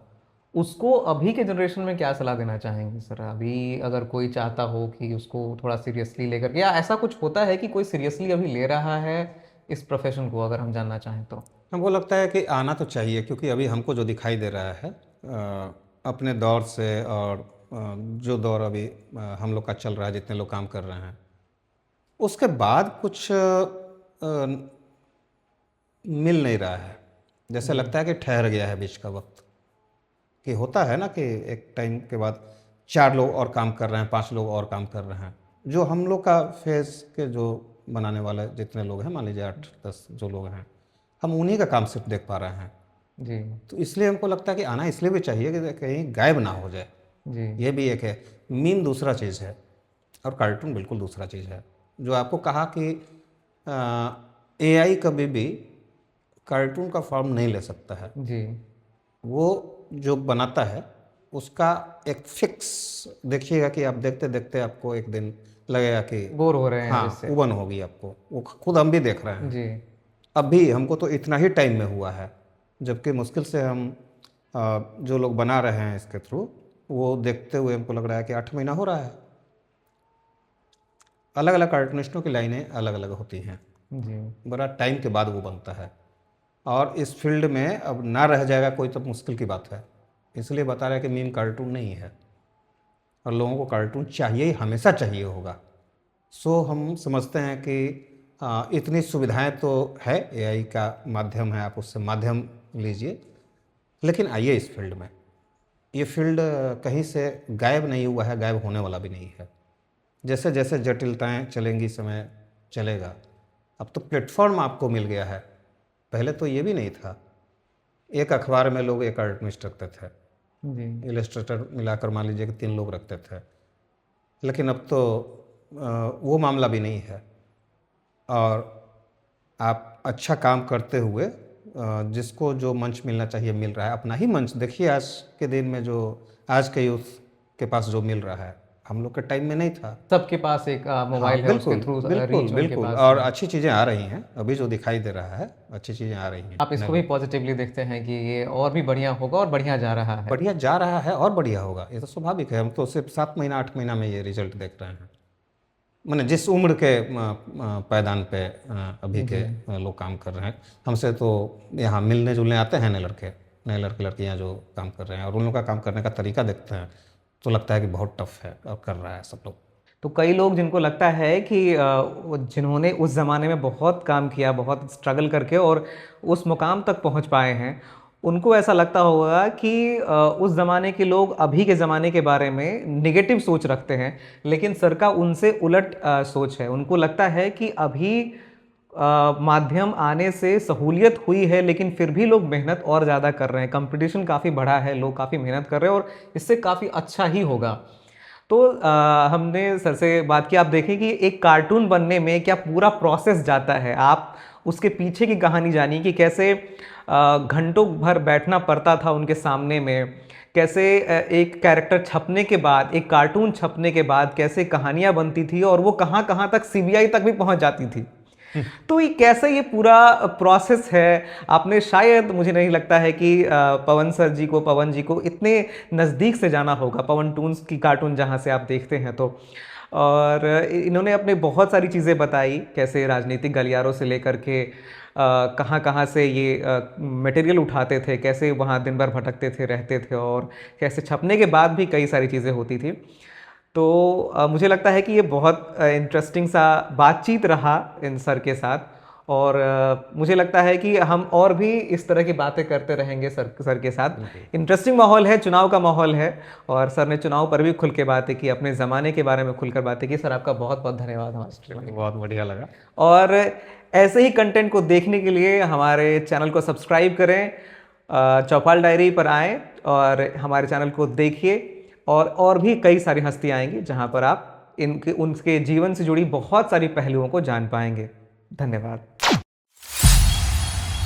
उसको अभी के जनरेशन में क्या सलाह देना चाहेंगे सर? अभी अगर कोई चाहता हो कि उसको थोड़ा सीरियसली लेकर, या ऐसा कुछ होता है कि कोई सीरियसली अभी ले रहा है इस प्रोफेशन को, अगर हम जानना चाहें तो? हमको लगता है कि आना तो चाहिए, क्योंकि अभी हमको जो दिखाई दे रहा है अपने दौर से, और जो दौर अभी हम लोग का चल रहा है, जितने लोग काम कर रहे हैं, उसके बाद कुछ मिल नहीं रहा है। जैसे लगता है कि ठहर गया है बीच का वक्त। कि होता है ना कि एक टाइम के बाद 4 लोग और काम कर रहे हैं, 5 लोग और काम कर रहे हैं। जो हम लोग का फेज के जो बनाने वाले जितने लोग हैं, मान लीजिए 8-10 जो लोग हैं, हम उन्हीं का काम सिर्फ देख पा रहे हैं। जी। तो इसलिए हमको लगता है कि आना इसलिए भी चाहिए कि कहीं गायब ना हो जाए। जी। ये भी एक है। मीम दूसरा चीज़ है और कार्टून बिल्कुल दूसरा चीज़ है। जो आपको कहा कि एआई कभी भी कार्टून का फॉर्म नहीं ले सकता है। जी। वो जो बनाता है उसका एक फिक्स, देखिएगा कि आप देखते देखते आपको एक दिन लगेगा कि बोर हो रहे हैं हाँ, जिससे। उबन होगी आपको। वो खुद हम भी देख रहे हैं। जी। अभी हमको तो इतना ही टाइम में हुआ है, जबकि मुश्किल से हम जो लोग बना रहे हैं इसके थ्रू, वो देखते हुए हमको लग रहा है कि 8 महीना हो रहा है। अलग अलग कार्टूनिस्टों की लाइनें अलग अलग होती हैं। जी। बड़ा टाइम के बाद वो बनता है, और इस फील्ड में अब ना रह जाएगा कोई तो मुश्किल की बात है। इसलिए बता रहा है कि मीम कार्टून नहीं है, और लोगों को कार्टून चाहिए ही, हमेशा चाहिए होगा। सो हम समझते हैं कि इतनी सुविधाएं तो है, एआई का माध्यम है, आप उससे माध्यम लीजिए। लेकिन आइए इस फील्ड में। ये फील्ड कहीं से गायब नहीं हुआ है, गायब होने वाला भी नहीं है। जैसे जैसे जटिलताएं चलेंगी, समय चलेगा। अब तो प्लेटफॉर्म आपको मिल गया है, पहले तो ये भी नहीं था। एक अखबार में लोग एक कार्टूनिस्ट रखते थे, जी। इलस्ट्रेटर मिलाकर मान लीजिए कि 3 लोग रखते थे। लेकिन अब तो वो मामला भी नहीं है, और आप अच्छा काम करते हुए जिसको जो मंच मिलना चाहिए मिल रहा है, अपना ही मंच। देखिए आज के दिन में जो आज के यूथ के पास जो मिल रहा है, हम लोग के टाइम में नहीं था। सबके पास एक मोबाइल है, उसके बिल्कुल थ्रू बिल्कुल रीच उनके बिल्कुल, पास और है। अच्छी चीज़ें आ रही हैं, अभी जो दिखाई दे रहा है अच्छी चीज़ें आ रही हैं। आप इसको भी पॉजिटिवली देखते हैं कि ये और भी बढ़िया होगा और बढ़िया जा रहा है। बढ़िया जा रहा है और बढ़िया होगा, ये तो स्वाभाविक है। हम तो सिर्फ 7 महीना 8 महीना में ये रिजल्ट देख रहे हैं। मैंने जिस उम्र के पायदान पे अभी के लोग काम कर रहे हैं, हमसे तो यहाँ मिलने जुलने आते हैं नए लड़के लड़कियाँ जो काम कर रहे हैं, और उन लोगों का काम करने का तरीका देखते हैं तो लगता है कि बहुत टफ है और कर रहा है सब लोग। तो कई लोग जिनको लगता है कि जिन्होंने उस ज़माने में बहुत काम किया, बहुत स्ट्रगल करके और उस मुकाम तक पहुंच पाए हैं, उनको ऐसा लगता होगा कि उस ज़माने के लोग अभी के ज़माने के बारे में निगेटिव सोच रखते हैं। लेकिन सर का उनसे उलट सोच है। उनको लगता है कि अभी माध्यम आने से सहूलियत हुई है, लेकिन फिर भी लोग मेहनत और ज़्यादा कर रहे हैं। कंपटीशन काफ़ी बढ़ा है, लोग काफ़ी मेहनत कर रहे हैं और इससे काफ़ी अच्छा ही होगा। तो हमने सर से बात की। आप देखें कि एक कार्टून बनने में क्या पूरा प्रोसेस जाता है। आप उसके पीछे की कहानी जानिए कि कैसे घंटों भर बैठना पड़ता था उनके सामने में, कैसे एक कैरेक्टर छपने के बाद, एक कार्टून छपने के बाद कैसे कहानियां बनती थी और वो कहाँ कहाँ तक सीबीआई तक भी पहुंच जाती थी। तो ये कैसे ये पूरा प्रोसेस है, आपने शायद, मुझे नहीं लगता है कि पवन जी को इतने नज़दीक से जाना होगा, पवन टून्स की कार्टून जहाँ से आप देखते हैं तो। और इन्होंने अपने बहुत सारी चीज़ें बताई, कैसे राजनीतिक गलियारों से लेकर के कहाँ कहाँ से ये मटेरियल उठाते थे, कैसे वहाँ दिन भर भटकते थे, रहते थे, और कैसे छपने के बाद भी कई सारी चीज़ें होती थी। तो मुझे लगता है कि ये बहुत इंटरेस्टिंग सा बातचीत रहा इन सर के साथ। और मुझे लगता है कि हम और भी इस तरह की बातें करते रहेंगे सर के साथ। इंटरेस्टिंग माहौल है, चुनाव का माहौल है, और सर ने चुनाव पर भी खुल के बातें की, अपने ज़माने के बारे में खुलकर बातें की। सर आपका बहुत बहुत धन्यवाद हमारे स्टूडियो में। बहुत बढ़िया लगा। और ऐसे ही कंटेंट को देखने के लिए हमारे चैनल को सब्सक्राइब करें, चौपाल डायरी पर आएँ और हमारे चैनल को देखिए। और भी कई सारी हस्तियाँ आएंगी जहाँ पर आप उनके जीवन से जुड़ी बहुत सारी पहलुओं को जान पाएंगे। धन्यवाद।